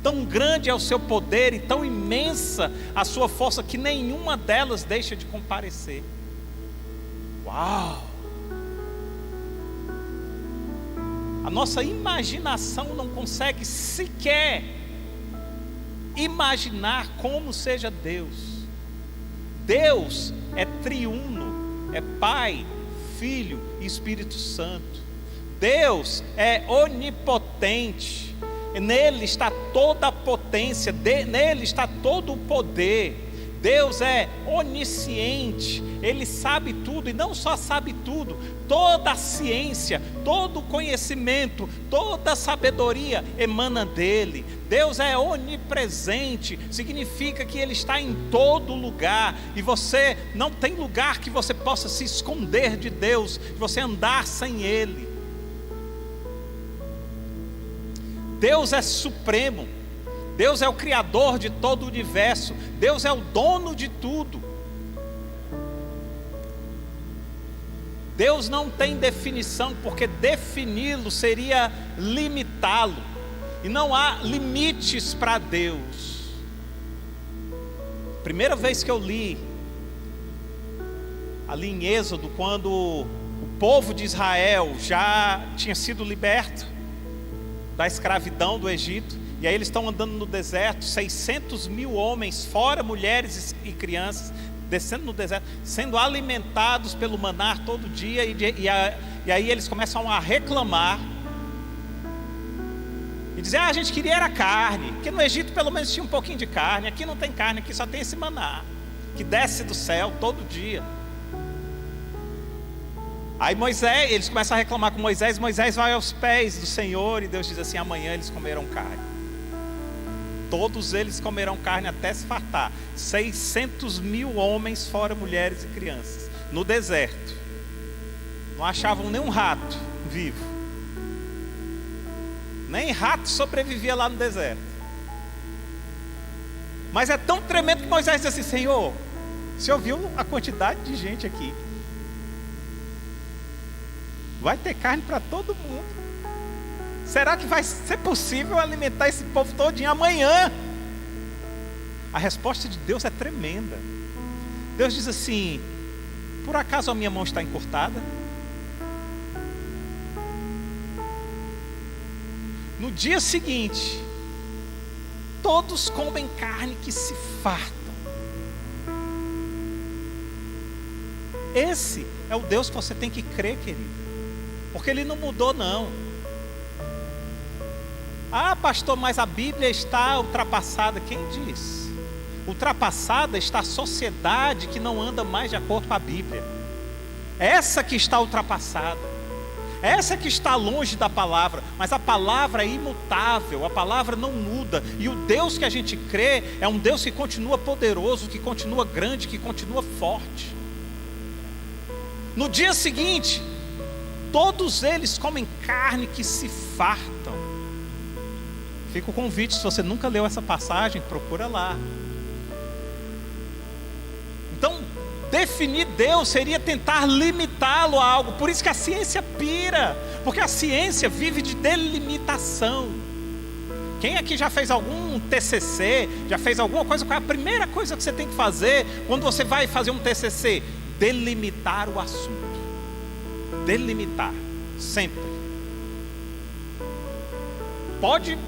Tão grande é o seu poder e tão imensa a sua força que nenhuma delas deixa de comparecer. Uau! A nossa imaginação não consegue sequer imaginar como seja Deus. Deus é triuno, é Pai, Filho e Espírito Santo. Deus é onipotente. Nele está toda a potência, nele está todo o poder. Deus é onisciente, Ele sabe tudo, e não só sabe tudo, toda a ciência, todo o conhecimento, toda a sabedoria emana dele. Deus é onipresente, significa que Ele está em todo lugar, e você não tem lugar que você possa se esconder de Deus, de você andar sem Ele. Deus é supremo, Deus é o criador de todo o universo, Deus é o dono de tudo. Deus não tem definição, porque defini-lo seria limitá-lo, e não há limites para Deus. Primeira vez que eu li ali em Êxodo, quando o povo de Israel já tinha sido liberto da escravidão do Egito, e aí eles estão andando no deserto, 600 mil homens, fora mulheres e crianças, descendo no deserto, sendo alimentados pelo maná todo dia, e aí eles começam a reclamar, e dizer: a gente queria era carne, porque no Egito pelo menos tinha um pouquinho de carne, aqui não tem carne, aqui só tem esse maná, que desce do céu todo dia. Aí Moisés, eles começam a reclamar com Moisés, Moisés vai aos pés do Senhor, e Deus diz assim: amanhã eles comerão carne. Todos eles comerão carne até se fartar. 600 mil homens, fora mulheres e crianças, no deserto. Não achavam nem um rato vivo. Nem rato sobrevivia lá no deserto. Mas é tão tremendo que Moisés diz assim: Senhor, você ouviu a quantidade de gente aqui? Vai ter carne para todo mundo. Será que vai ser possível alimentar esse povo todinho amanhã? A resposta de Deus é tremenda. Deus diz assim: por acaso a minha mão está encurtada? No dia seguinte, todos comem carne que se fartam. Esse é o Deus que você tem que crer, querido. Porque Ele não mudou, não. Ah, pastor, mas a Bíblia está ultrapassada. Quem diz? Ultrapassada está a sociedade que não anda mais de acordo com a Bíblia. Essa que está ultrapassada. Essa que está longe da palavra. Mas a palavra é imutável, a palavra não muda. E o Deus que a gente crê é um Deus que continua poderoso, que continua grande, que continua forte. No dia seguinte, todos eles comem carne que se fartam. Fica o convite, se você nunca leu essa passagem, procura lá. Então, definir Deus seria tentar limitá-lo a algo. Por isso que a ciência pira, porque a ciência vive de delimitação. Quem aqui já fez algum TCC, já fez alguma coisa? Qual é a primeira coisa que você tem que fazer quando você vai fazer um TCC? Delimitar o assunto. Delimitar, sempre.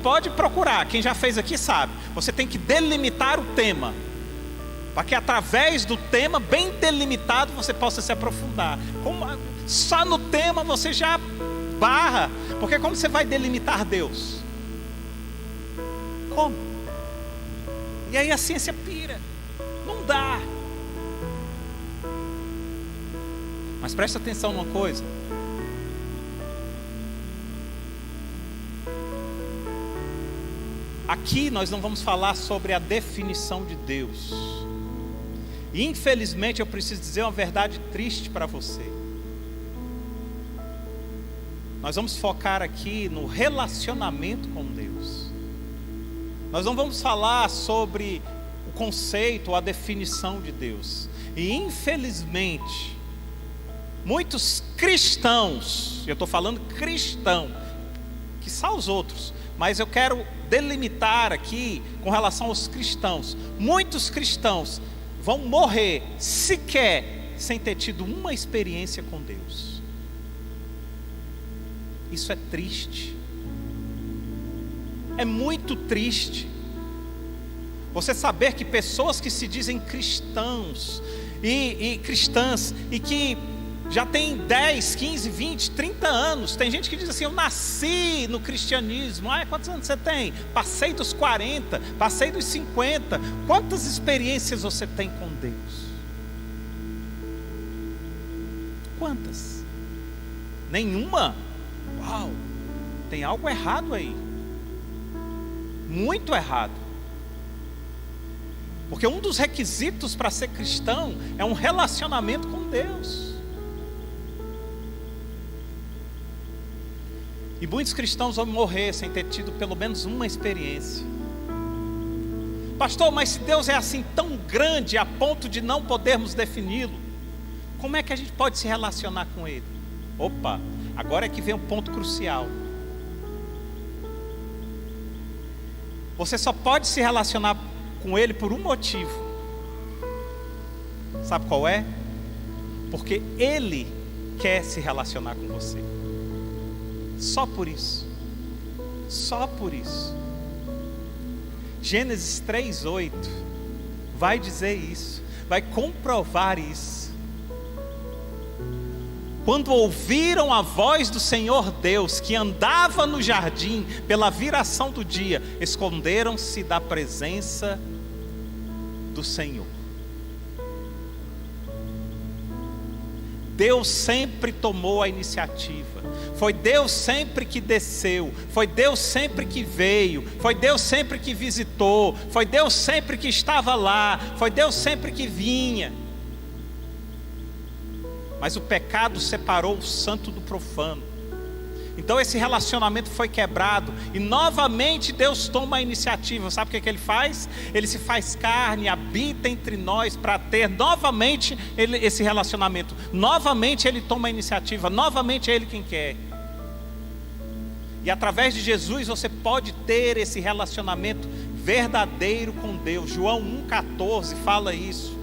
Pode procurar, quem já fez aqui sabe. Você tem que delimitar o tema, para que através do tema bem delimitado você possa se aprofundar. Só no tema você já barra, porque como você vai delimitar Deus? Como? E aí a ciência pira, não dá. Mas presta atenção numa coisa. aqui nós não vamos falar sobre a definição de Deus. E infelizmente eu preciso dizer uma verdade triste para você. Nós vamos focar aqui no relacionamento com Deus. Nós não vamos falar sobre o conceito, a definição de Deus. E infelizmente, muitos cristãos, eu estou falando cristão, que são os outros, mas eu quero delimitar aqui com relação aos cristãos. Muitos cristãos vão morrer sequer sem ter tido uma experiência com Deus. Isso é triste. É muito triste. Você saber que pessoas que se dizem cristãos e cristãs e que já tem 10, 15, 20, 30 anos. Tem gente que diz assim: eu nasci no cristianismo. Quantos anos você tem? Passei dos 40, passei dos 50. Quantas experiências você tem com Deus? Quantas? Nenhuma? Uau, tem algo errado aí. Muito errado. Porque um dos requisitos para ser cristão é um relacionamento com Deus. E muitos cristãos vão morrer sem ter tido pelo menos uma experiência. Pastor, mas se Deus é assim tão grande a ponto de não podermos defini-lo, como é que a gente pode se relacionar com Ele? Opa, agora é que vem um ponto crucial. Você só pode se relacionar com Ele por um motivo. Sabe qual é? Porque Ele quer se relacionar com você. Só por isso. Só por isso. Gênesis 3:8 vai dizer isso, vai comprovar isso. Quando ouviram a voz do Senhor Deus, que andava no jardim pela viração do dia, esconderam-se da presença do Senhor. Deus sempre tomou a iniciativa. Foi Deus sempre que desceu. Foi Deus sempre que veio. Foi Deus sempre que visitou. Foi Deus sempre que estava lá. Foi Deus sempre que vinha. Mas o pecado separou o santo do profano. Então esse relacionamento foi quebrado. E novamente Deus toma a iniciativa. Sabe o que Ele faz? Ele se faz carne, habita entre nós para ter novamente esse relacionamento. Novamente Ele toma a iniciativa. Novamente é Ele quem quer. E através de Jesus você pode ter esse relacionamento verdadeiro com Deus. João 1,14 fala isso.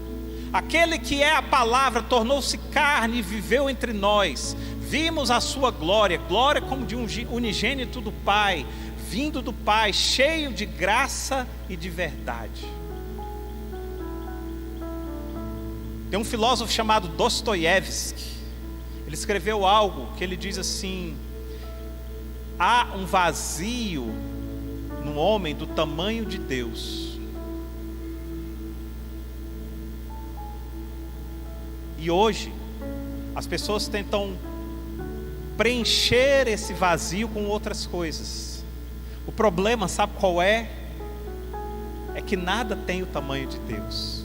Aquele que é a palavra tornou-se carne e viveu entre nós. Vimos a sua glória, glória como de um unigênito do Pai, vindo do Pai, cheio de graça e de verdade. Tem um filósofo chamado Dostoiévski. Ele escreveu algo que ele diz assim: há um vazio no homem do tamanho de Deus. E hoje as pessoas tentam preencher esse vazio com outras coisas. O problema, sabe qual é? É que nada tem o tamanho de Deus.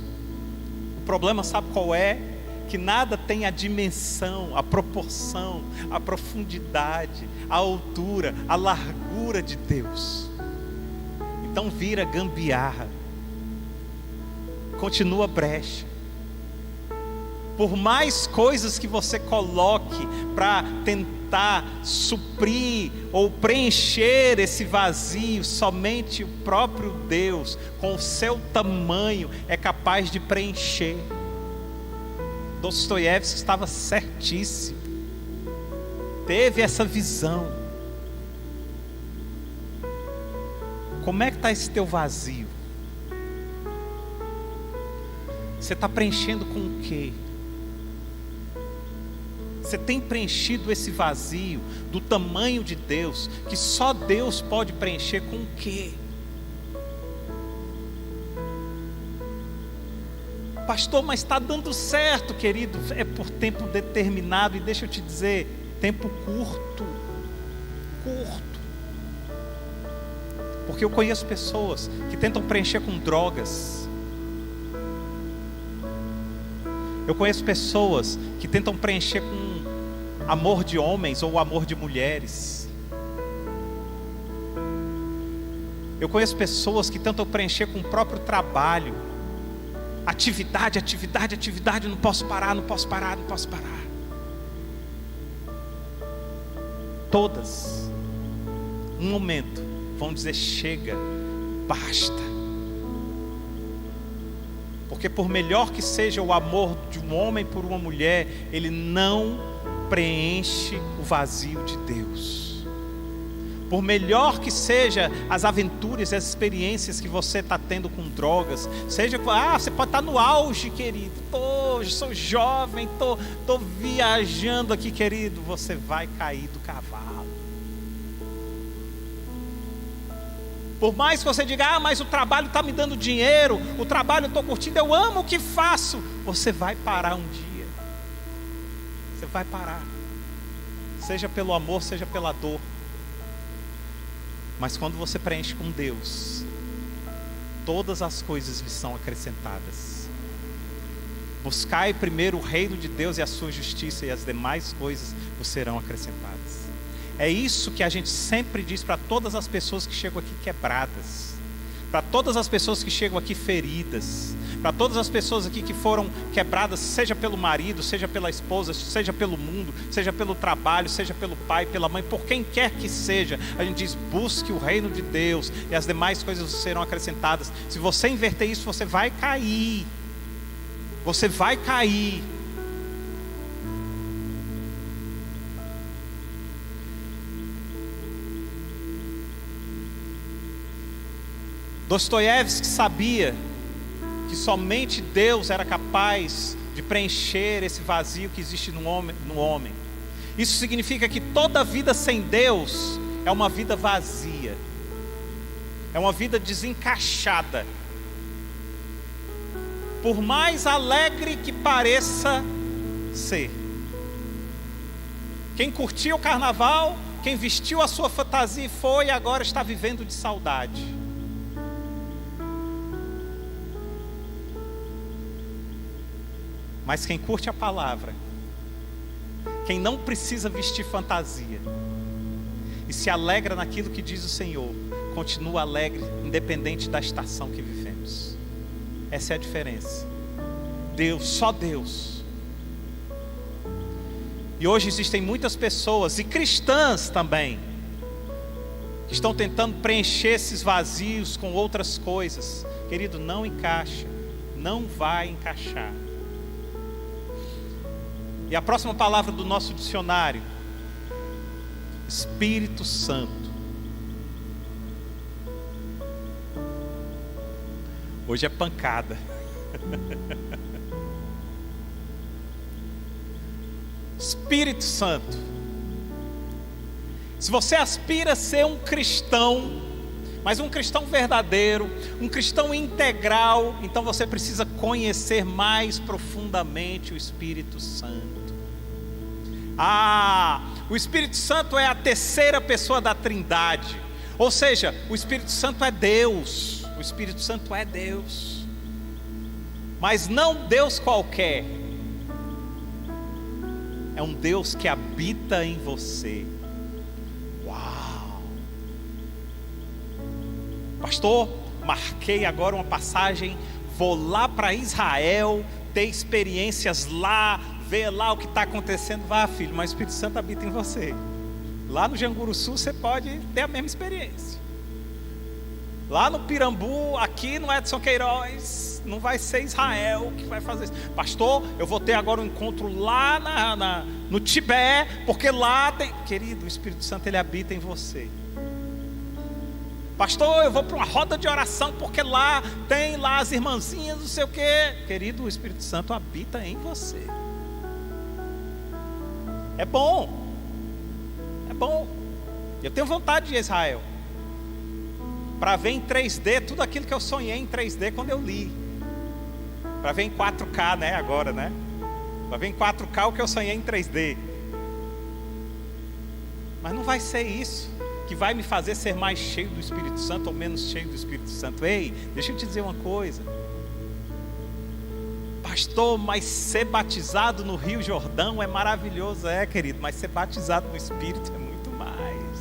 O problema, sabe qual é? Que nada tem a dimensão, a proporção, a profundidade, a altura, a largura de Deus. Então vira gambiarra. Continua brecha. Por mais coisas que você coloque para tentar suprir ou preencher esse vazio, somente o próprio Deus, com o seu tamanho, é capaz de preencher. Dostoiévski estava certíssimo. Teve essa visão. Como é que está esse teu vazio? Você está preenchendo com o quê? Você tem preenchido esse vazio do tamanho de Deus, que só Deus pode preencher, com o quê? Pastor, mas está dando certo, querido. É por tempo determinado. E deixa eu te dizer, tempo curto. Porque eu conheço pessoas que tentam preencher com drogas. Eu conheço pessoas que tentam preencher com amor de homens ou amor de mulheres. Eu conheço pessoas que tentam preencher com o próprio trabalho. Atividade, atividade, atividade, não posso parar, não posso parar, não posso parar. Todas, um momento, vão dizer: chega, basta. Porque por melhor que seja o amor de um homem por uma mulher, ele não preenche o vazio de Deus. Por melhor que seja as aventuras e as experiências que você está tendo com drogas, seja, você pode estar no auge, querido, sou jovem, tô viajando aqui, querido, você vai cair do cavalo. Por mais que você diga: mas o trabalho está me dando dinheiro, o trabalho eu estou curtindo, eu amo o que faço, você vai parar um dia. Você vai parar, seja pelo amor, seja pela dor. Mas quando você preenche com Deus, todas as coisas lhe são acrescentadas. Buscai primeiro o reino de Deus e a sua justiça, e as demais coisas vos serão acrescentadas. É isso que a gente sempre diz para todas as pessoas que chegam aqui quebradas, para todas as pessoas que chegam aqui feridas, para todas as pessoas aqui que foram quebradas, seja pelo marido, seja pela esposa, seja pelo mundo, seja pelo trabalho, seja pelo pai, pela mãe, por quem quer que seja. A gente diz: busque o reino de Deus e as demais coisas serão acrescentadas. Se você inverter isso, você vai cair. Você vai cair. Dostoiévski sabia que somente Deus era capaz de preencher esse vazio que existe no homem. Isso significa que toda vida sem Deus é uma vida vazia, é uma vida desencaixada. Por mais alegre que pareça ser. Quem curtiu o carnaval, quem vestiu a sua fantasia e foi, agora está vivendo de saudade. Mas quem curte a palavra, quem não precisa vestir fantasia e se alegra naquilo que diz o Senhor, continua alegre, independente da estação que vivemos. Essa é a diferença. Deus, só Deus. E hoje existem muitas pessoas, e cristãs também, que estão tentando preencher esses vazios com outras coisas. Querido, não encaixa, não vai encaixar. E a próxima palavra do nosso dicionário: Espírito Santo. Hoje é pancada. Espírito Santo. Se você aspira a ser um cristão, mas um cristão verdadeiro, um cristão integral, então você precisa conhecer mais profundamente o Espírito Santo. O Espírito Santo é a terceira pessoa da Trindade. Ou seja, o Espírito Santo é Deus. O Espírito Santo é Deus. Mas não Deus qualquer. É um Deus que habita em você. Uau! Pastor, marquei agora uma passagem, vou lá para Israel, ter experiências lá, ver lá o que está acontecendo. Vá, filho, mas o Espírito Santo habita em você. Lá no Janguruçu você pode ter a mesma experiência. Lá no Pirambu, aqui no Edson Queiroz, não vai ser Israel que vai fazer isso. Pastor, eu vou ter agora um encontro lá no Tibete, porque lá tem... Querido, o Espírito Santo, ele habita em você. Pastor, eu vou para uma roda de oração, porque lá tem lá as irmãzinhas, não sei o quê. Querido, o Espírito Santo habita em você. É bom. É bom. Eu tenho vontade de ir a Israel, para ver em 3D tudo aquilo que eu sonhei em 3D quando eu li. Para ver em 4K, né, agora, né? Para ver em 4K o que eu sonhei em 3D. Mas não vai ser isso que que vai me fazer ser mais cheio do Espírito Santo ou menos cheio do Espírito Santo. Ei, deixa eu te dizer uma coisa. Pastor, mas ser batizado no Rio Jordão é maravilhoso. É, querido, mas ser batizado no Espírito é muito mais.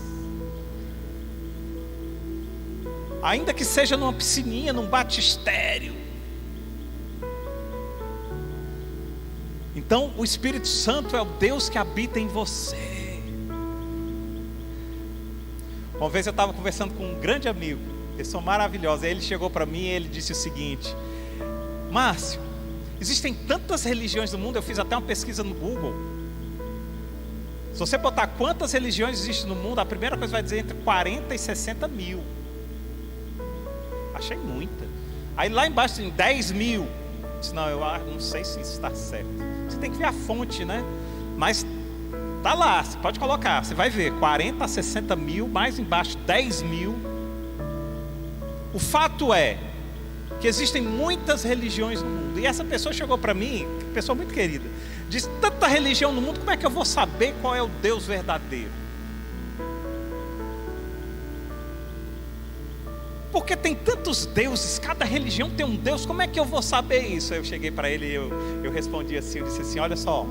Ainda que seja numa piscininha, num batistério. Então, o Espírito Santo é o Deus que habita em você. Uma vez eu estava conversando com um grande amigo, pessoa maravilhosa. Aí ele chegou para mim e ele disse o seguinte: Márcio, existem tantas religiões no mundo. Eu fiz até uma pesquisa no Google. Se você botar quantas religiões existem no mundo, a primeira coisa vai dizer entre 40 e 60 mil. Achei muita. Aí lá embaixo tem 10 mil. Eu disse, não, eu não sei se isso está certo. Você tem que ver a fonte, né? Mas tá lá, você pode colocar, você vai ver 40 a 60 mil, mais embaixo 10 mil. O fato é que existem muitas religiões no mundo. E essa pessoa chegou para mim, pessoa muito querida, disse: tanta religião no mundo, como é que eu vou saber qual é o Deus verdadeiro? Porque tem tantos deuses, cada religião tem um Deus, como é que eu vou saber isso? Aí eu cheguei para ele e eu respondi assim, eu disse assim: olha só,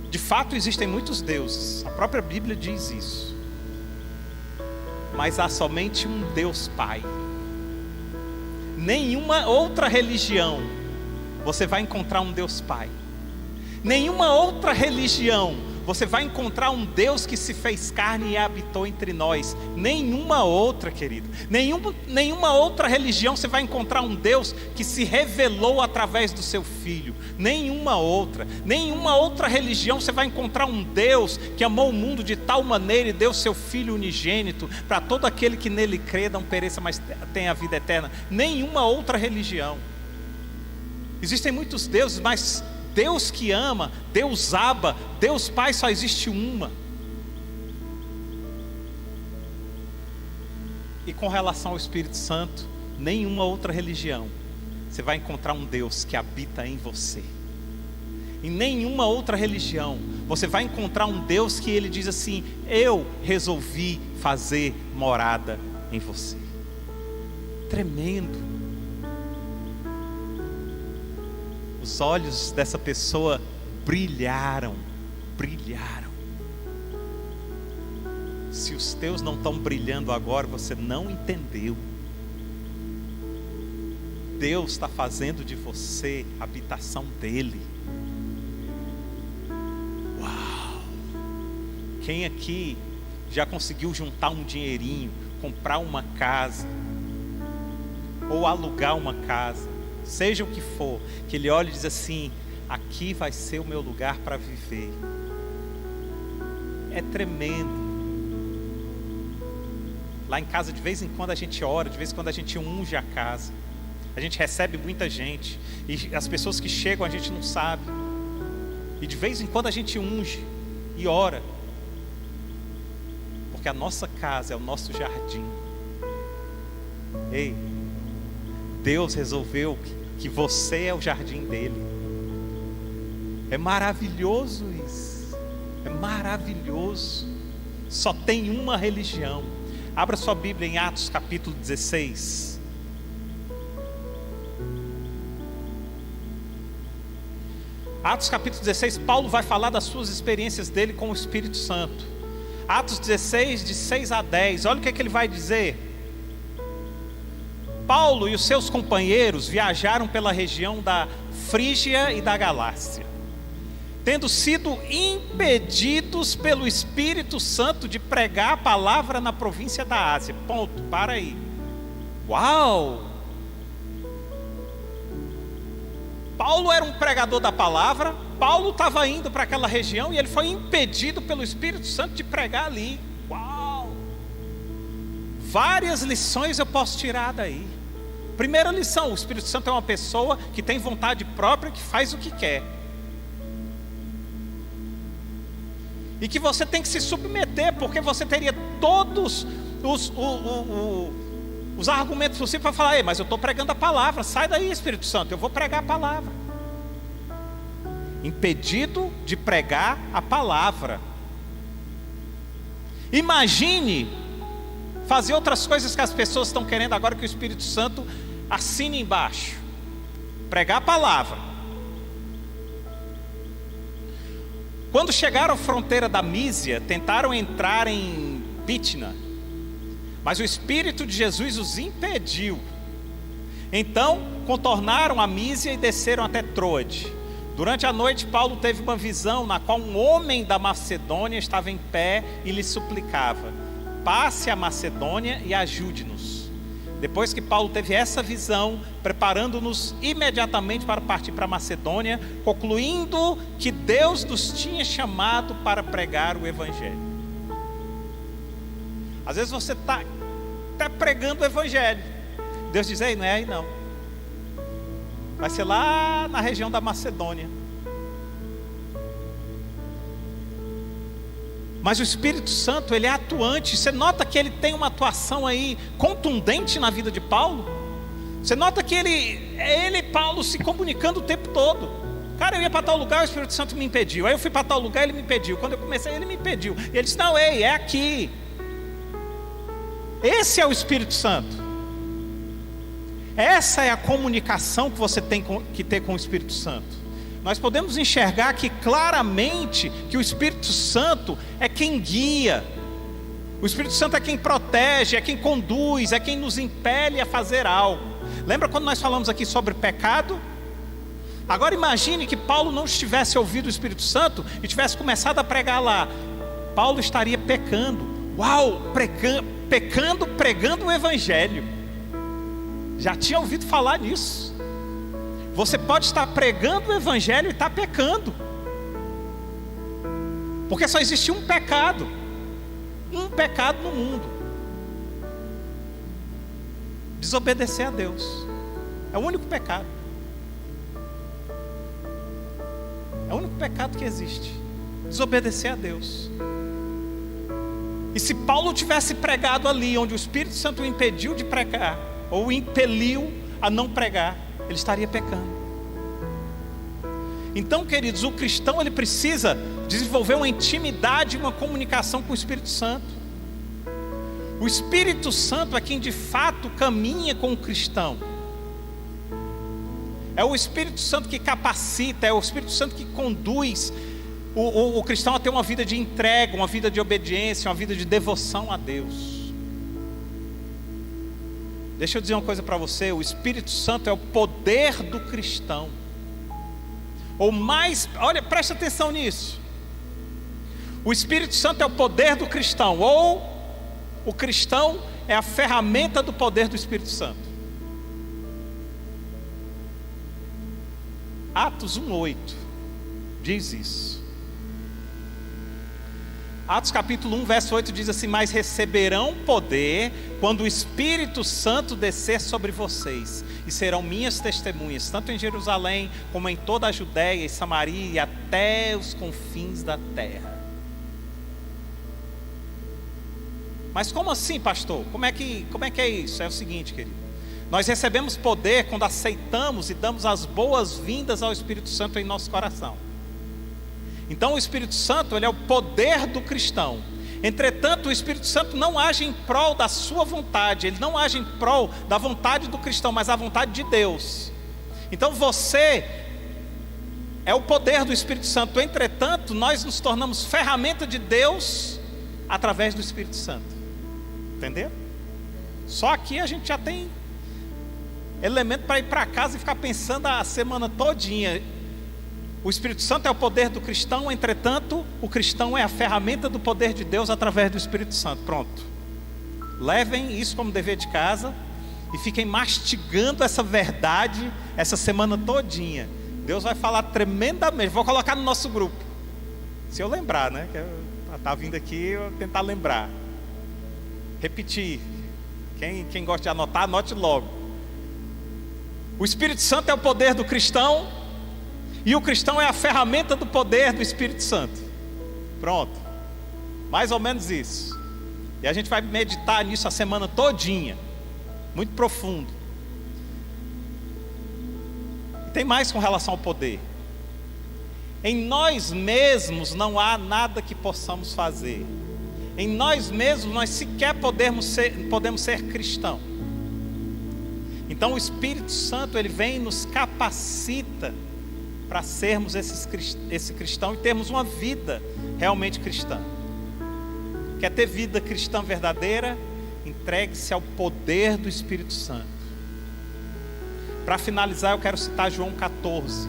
de fato existem muitos deuses, a própria Bíblia diz isso, mas há somente um Deus Pai. Nenhuma outra religião você vai encontrar um Deus Pai. Nenhuma outra religião você vai encontrar um Deus que se fez carne e habitou entre nós. Nenhuma outra, querido. Nenhuma outra religião você vai encontrar um Deus que se revelou através do seu Filho. Nenhuma outra religião você vai encontrar um Deus que amou o mundo de tal maneira e deu seu Filho unigênito para todo aquele que nele crê não pereça, mas tenha a vida eterna. Nenhuma outra religião. Existem muitos deuses, mas Deus que ama, Deus Abba, Deus Pai, só existe uma. E com relação ao Espírito Santo, nenhuma outra religião você vai encontrar um Deus que habita em você. Em nenhuma outra religião você vai encontrar um Deus que ele diz assim: eu resolvi fazer morada em você. Tremendo. Os olhos dessa pessoa brilharam. Se os teus não estão brilhando agora, você não entendeu. Deus está fazendo de você a habitação dele. Uau! Quem aqui já conseguiu juntar um dinheirinho, comprar uma casa, ou alugar uma casa, seja o que for, que ele olhe e diz assim: aqui vai ser o meu lugar para viver. É tremendo. Lá em casa, de vez em quando a gente ora, de vez em quando a gente unge a casa. A gente recebe muita gente, e as pessoas que chegam a gente não sabe. E de vez em quando a gente unge e ora, porque a nossa casa é o nosso jardim. Ei, Deus resolveu que você é o jardim dele. É maravilhoso isso. É maravilhoso. Só tem uma religião. Abra sua Bíblia em Atos capítulo 16. Atos capítulo 16, Paulo vai falar das suas experiências dele com o Espírito Santo. Atos 16, de 6 a 10, olha o que é que ele vai dizer. Paulo e os seus companheiros viajaram pela região da Frígia e da Galácia, tendo sido impedidos pelo Espírito Santo de pregar a palavra na província da Ásia. Ponto, para aí. Uau! Paulo era um pregador da palavra, Paulo estava indo para aquela região e ele foi impedido pelo Espírito Santo de pregar ali. Uau! Várias lições eu posso tirar daí. Primeira lição: o Espírito Santo é uma pessoa que tem vontade própria, que faz o que quer. E que você tem que se submeter, porque você teria todos os argumentos possíveis para falar: ei, mas eu estou pregando a palavra, sai daí, Espírito Santo, eu vou pregar a palavra. Impedido de pregar a palavra. Imagine fazer outras coisas que as pessoas estão querendo agora que o Espírito Santo assine embaixo. Pregar a palavra. Quando chegaram à fronteira da Mísia, tentaram entrar em Bítnia, mas o Espírito de Jesus os impediu. Então, contornaram a Mísia e desceram até Troade. Durante a noite, Paulo teve uma visão na qual um homem da Macedônia estava em pé e lhe suplicava: passe a Macedônia e ajude-nos. Depois que Paulo teve essa visão, preparando-nos imediatamente para partir para a Macedônia, concluindo que Deus nos tinha chamado para pregar o Evangelho. Às vezes você está pregando o Evangelho, Deus diz: ei, não é aí não, vai ser lá na região da Macedônia. Mas o Espírito Santo, ele é atuante. Você nota que ele tem uma atuação aí contundente na vida de Paulo? Você nota que ele Paulo, se comunicando o tempo todo. Cara, eu ia para tal lugar, o Espírito Santo me impediu. Aí eu fui para tal lugar, ele me impediu. Quando eu comecei, ele me impediu. E ele disse: não, ei, é aqui. Esse é o Espírito Santo. Essa é a comunicação que você tem que ter com o Espírito Santo. Nós podemos enxergar aqui claramente que o Espírito Santo é quem guia. O Espírito Santo é quem protege, é quem conduz, é quem nos impele a fazer algo. Lembra quando nós falamos aqui sobre pecado? Agora imagine que Paulo não tivesse ouvido o Espírito Santo e tivesse começado a pregar lá. Paulo estaria pecando. Uau, pregando o Evangelho. Já tinha ouvido falar nisso. Você pode estar pregando o Evangelho e estar pecando, porque só existe um pecado no mundo: desobedecer a Deus. É o único pecado. É o único pecado que existe: desobedecer a Deus. E se Paulo tivesse pregado ali onde o Espírito Santo o impediu de pregar, ou o impeliu a não pregar, ele estaria pecando. Então, queridos, o cristão, ele precisa desenvolver uma intimidade, uma comunicação com o Espírito Santo. O Espírito Santo é quem de fato caminha com o cristão. É o Espírito Santo que capacita, é o Espírito Santo que conduz o cristão a ter uma vida de entrega, uma vida de obediência, uma vida de devoção a Deus. Deixa eu dizer uma coisa para você: o Espírito Santo é o poder do cristão. Olha, presta atenção nisso. O Espírito Santo é o poder do cristão, ou o cristão é a ferramenta do poder do Espírito Santo. Atos 1:8 diz isso. Atos capítulo 1, verso 8 diz assim: mas receberão poder quando o Espírito Santo descer sobre vocês, e serão minhas testemunhas, tanto em Jerusalém, como em toda a Judéia e Samaria, e até os confins da terra. Mas como assim, pastor? Como é que é isso? É o seguinte, querido: nós recebemos poder quando aceitamos e damos as boas-vindas ao Espírito Santo em nosso coração. Então o Espírito Santo, ele é o poder do cristão. Entretanto, o Espírito Santo não age em prol da sua vontade, ele não age em prol da vontade do cristão, mas a vontade de Deus. Então você é o poder do Espírito Santo. Entretanto, nós nos tornamos ferramenta de Deus através do Espírito Santo. Entendeu? Só aqui a gente já tem elemento para ir para casa e ficar pensando a semana todinha. O Espírito Santo é o poder do cristão, entretanto, o cristão é a ferramenta do poder de Deus através do Espírito Santo. Pronto. Levem isso como dever de casa e fiquem mastigando essa verdade essa semana todinha. Deus vai falar tremendamente. Vou colocar no nosso grupo, se eu lembrar, né? Que tá vindo aqui, eu vou tentar lembrar. Repetir. Quem gosta de anotar, anote logo. O Espírito Santo é o poder do cristão, e o cristão é a ferramenta do poder do Espírito Santo. Pronto. Mais ou menos isso. E a gente vai meditar nisso a semana todinha. Muito profundo. E tem mais com relação ao poder. Em nós mesmos não há nada que possamos fazer. em nós mesmos, nós sequer podemos ser cristãos. Então o Espírito Santo, ele vem e nos capacita para sermos esse cristão e termos uma vida realmente cristã. Quer ter vida cristã verdadeira? Entregue-se ao poder do Espírito Santo. Para finalizar, eu quero citar João 14.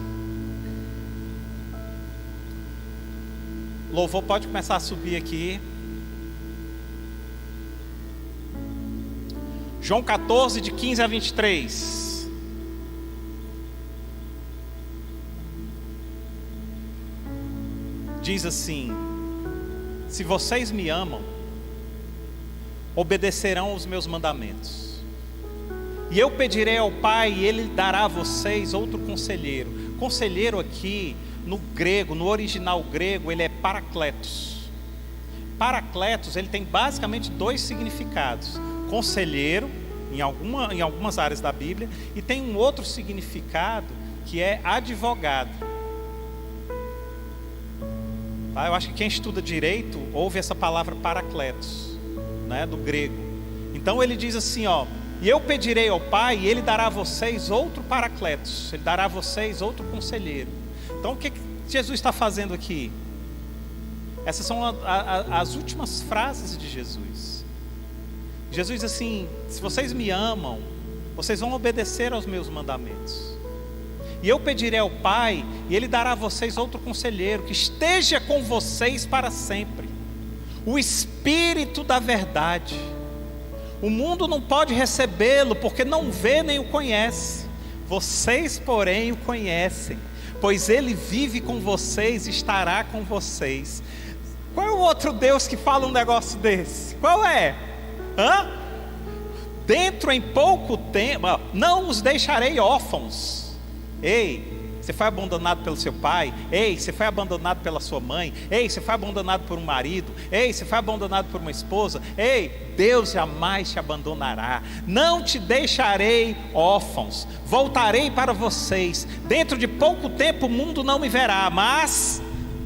O louvor pode começar a subir aqui. João 14, de 15 a 23. Diz assim: se vocês me amam, obedecerão os meus mandamentos. E eu pedirei ao Pai, e Ele dará a vocês outro conselheiro. Conselheiro aqui, no grego, no original grego, ele é Paracletos. Paracletos, ele tem basicamente dois significados: conselheiro, em algumas áreas da Bíblia, e tem um outro significado que é advogado. Tá? Eu acho que quem estuda direito ouve essa palavra Paracletos, né, do grego. Então ele diz assim, ó: e eu pedirei ao Pai, e Ele dará a vocês outro Paracletos, Ele dará a vocês outro conselheiro. Então o que Jesus está fazendo aqui? Essas são as últimas frases de Jesus. Jesus diz assim: se vocês me amam, vocês vão obedecer aos meus mandamentos. E eu pedirei ao Pai, e Ele dará a vocês outro conselheiro, que esteja com vocês para sempre, o Espírito da verdade. O mundo não pode recebê-lo, porque não vê nem o conhece. Vocês, porém, o conhecem, pois Ele vive com vocês e estará com vocês. Qual é o outro Deus que fala um negócio desse? Qual é? Dentro em pouco tempo, não os deixarei órfãos. Ei, você foi abandonado pelo seu pai? Ei, você foi abandonado pela sua mãe? Ei, você foi abandonado por um marido? Ei, você foi abandonado por uma esposa? Ei, Deus jamais te abandonará. Não te deixarei órfãos. Voltarei para vocês. Dentro de pouco tempo o mundo não me verá, mas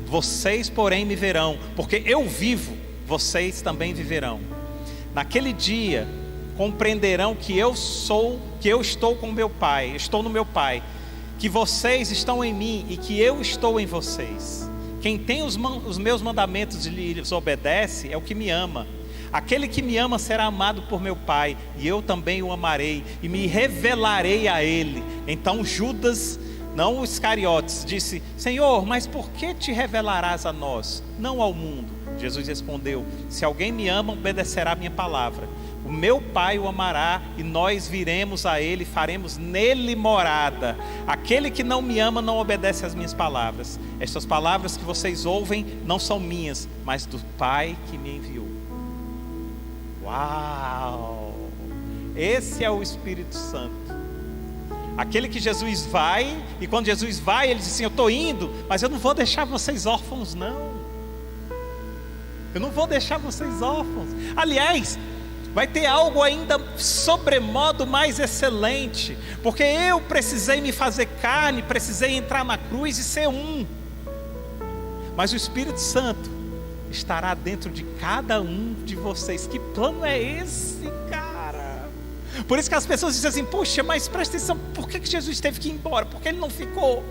vocês, porém, me verão, porque eu vivo, vocês também viverão. Naquele dia compreenderão que eu estou com meu Pai, estou no meu Pai, que vocês estão em mim e que eu estou em vocês. Quem tem os meus mandamentos e lhes obedece é o que me ama. Aquele que me ama será amado por meu Pai, e eu também o amarei e me revelarei a ele. Então Judas, não os Iscariotes, disse: Senhor, mas por que te revelarás a nós, não ao mundo? Jesus respondeu: se alguém me ama, obedecerá a minha palavra. O meu Pai o amará, e nós viremos a ele e faremos nele morada. Aquele que não me ama não obedece às minhas palavras. Estas palavras que vocês ouvem não são minhas, mas do Pai que me enviou. Uau! Esse é o Espírito Santo. Aquele que Jesus vai, e quando Jesus vai, ele diz assim: eu estou indo, mas eu não vou deixar vocês órfãos, não. Eu não vou deixar vocês órfãos. Aliás, vai ter algo ainda sobremodo mais excelente, porque eu precisei me fazer carne, precisei entrar na cruz e ser um. Mas o Espírito Santo estará dentro de cada um de vocês. Que plano é esse, cara? Por isso que as pessoas dizem assim: puxa, mas presta atenção, por que Jesus teve que ir embora? Por que ele não ficou?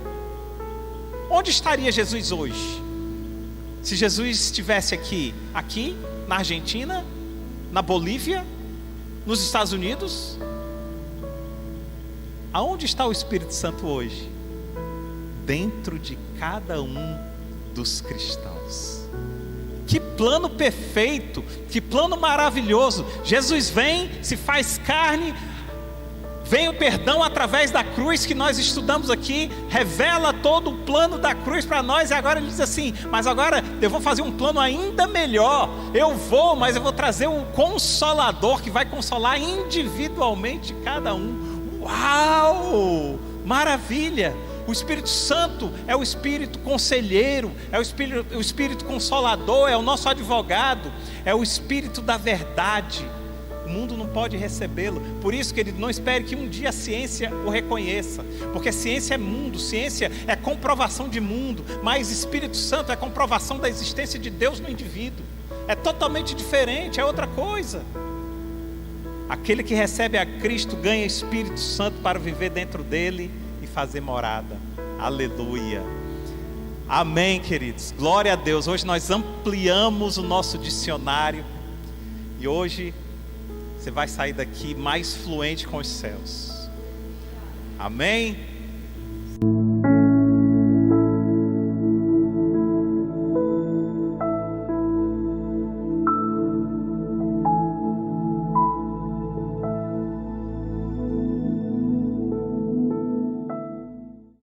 Onde estaria Jesus hoje? Se Jesus estivesse aqui na Argentina, na Bolívia, nos Estados Unidos? Aonde está o Espírito Santo hoje? Dentro de cada um dos cristãos. Que plano perfeito, que plano maravilhoso. Jesus vem, se faz carne, vem o perdão através da cruz que nós estudamos aqui, revela todo o plano da cruz para nós, e agora ele diz assim: mas agora eu vou fazer um plano ainda melhor. Mas eu vou trazer um Consolador que vai consolar individualmente cada um. Uau! Maravilha! O Espírito Santo é o Espírito conselheiro, é o Espírito consolador, é o nosso advogado, é o Espírito da verdade. O mundo não pode recebê-lo. Por isso, querido, não espere que um dia a ciência o reconheça, porque ciência é mundo, ciência é comprovação de mundo, mas Espírito Santo é comprovação da existência de Deus no indivíduo. É totalmente diferente, é outra coisa. Aquele que recebe a Cristo ganha Espírito Santo para viver dentro dele e fazer morada. Aleluia. Amém, queridos. Glória a Deus. Hoje nós ampliamos o nosso dicionário. E hoje você vai sair daqui mais fluente com os céus. Amém?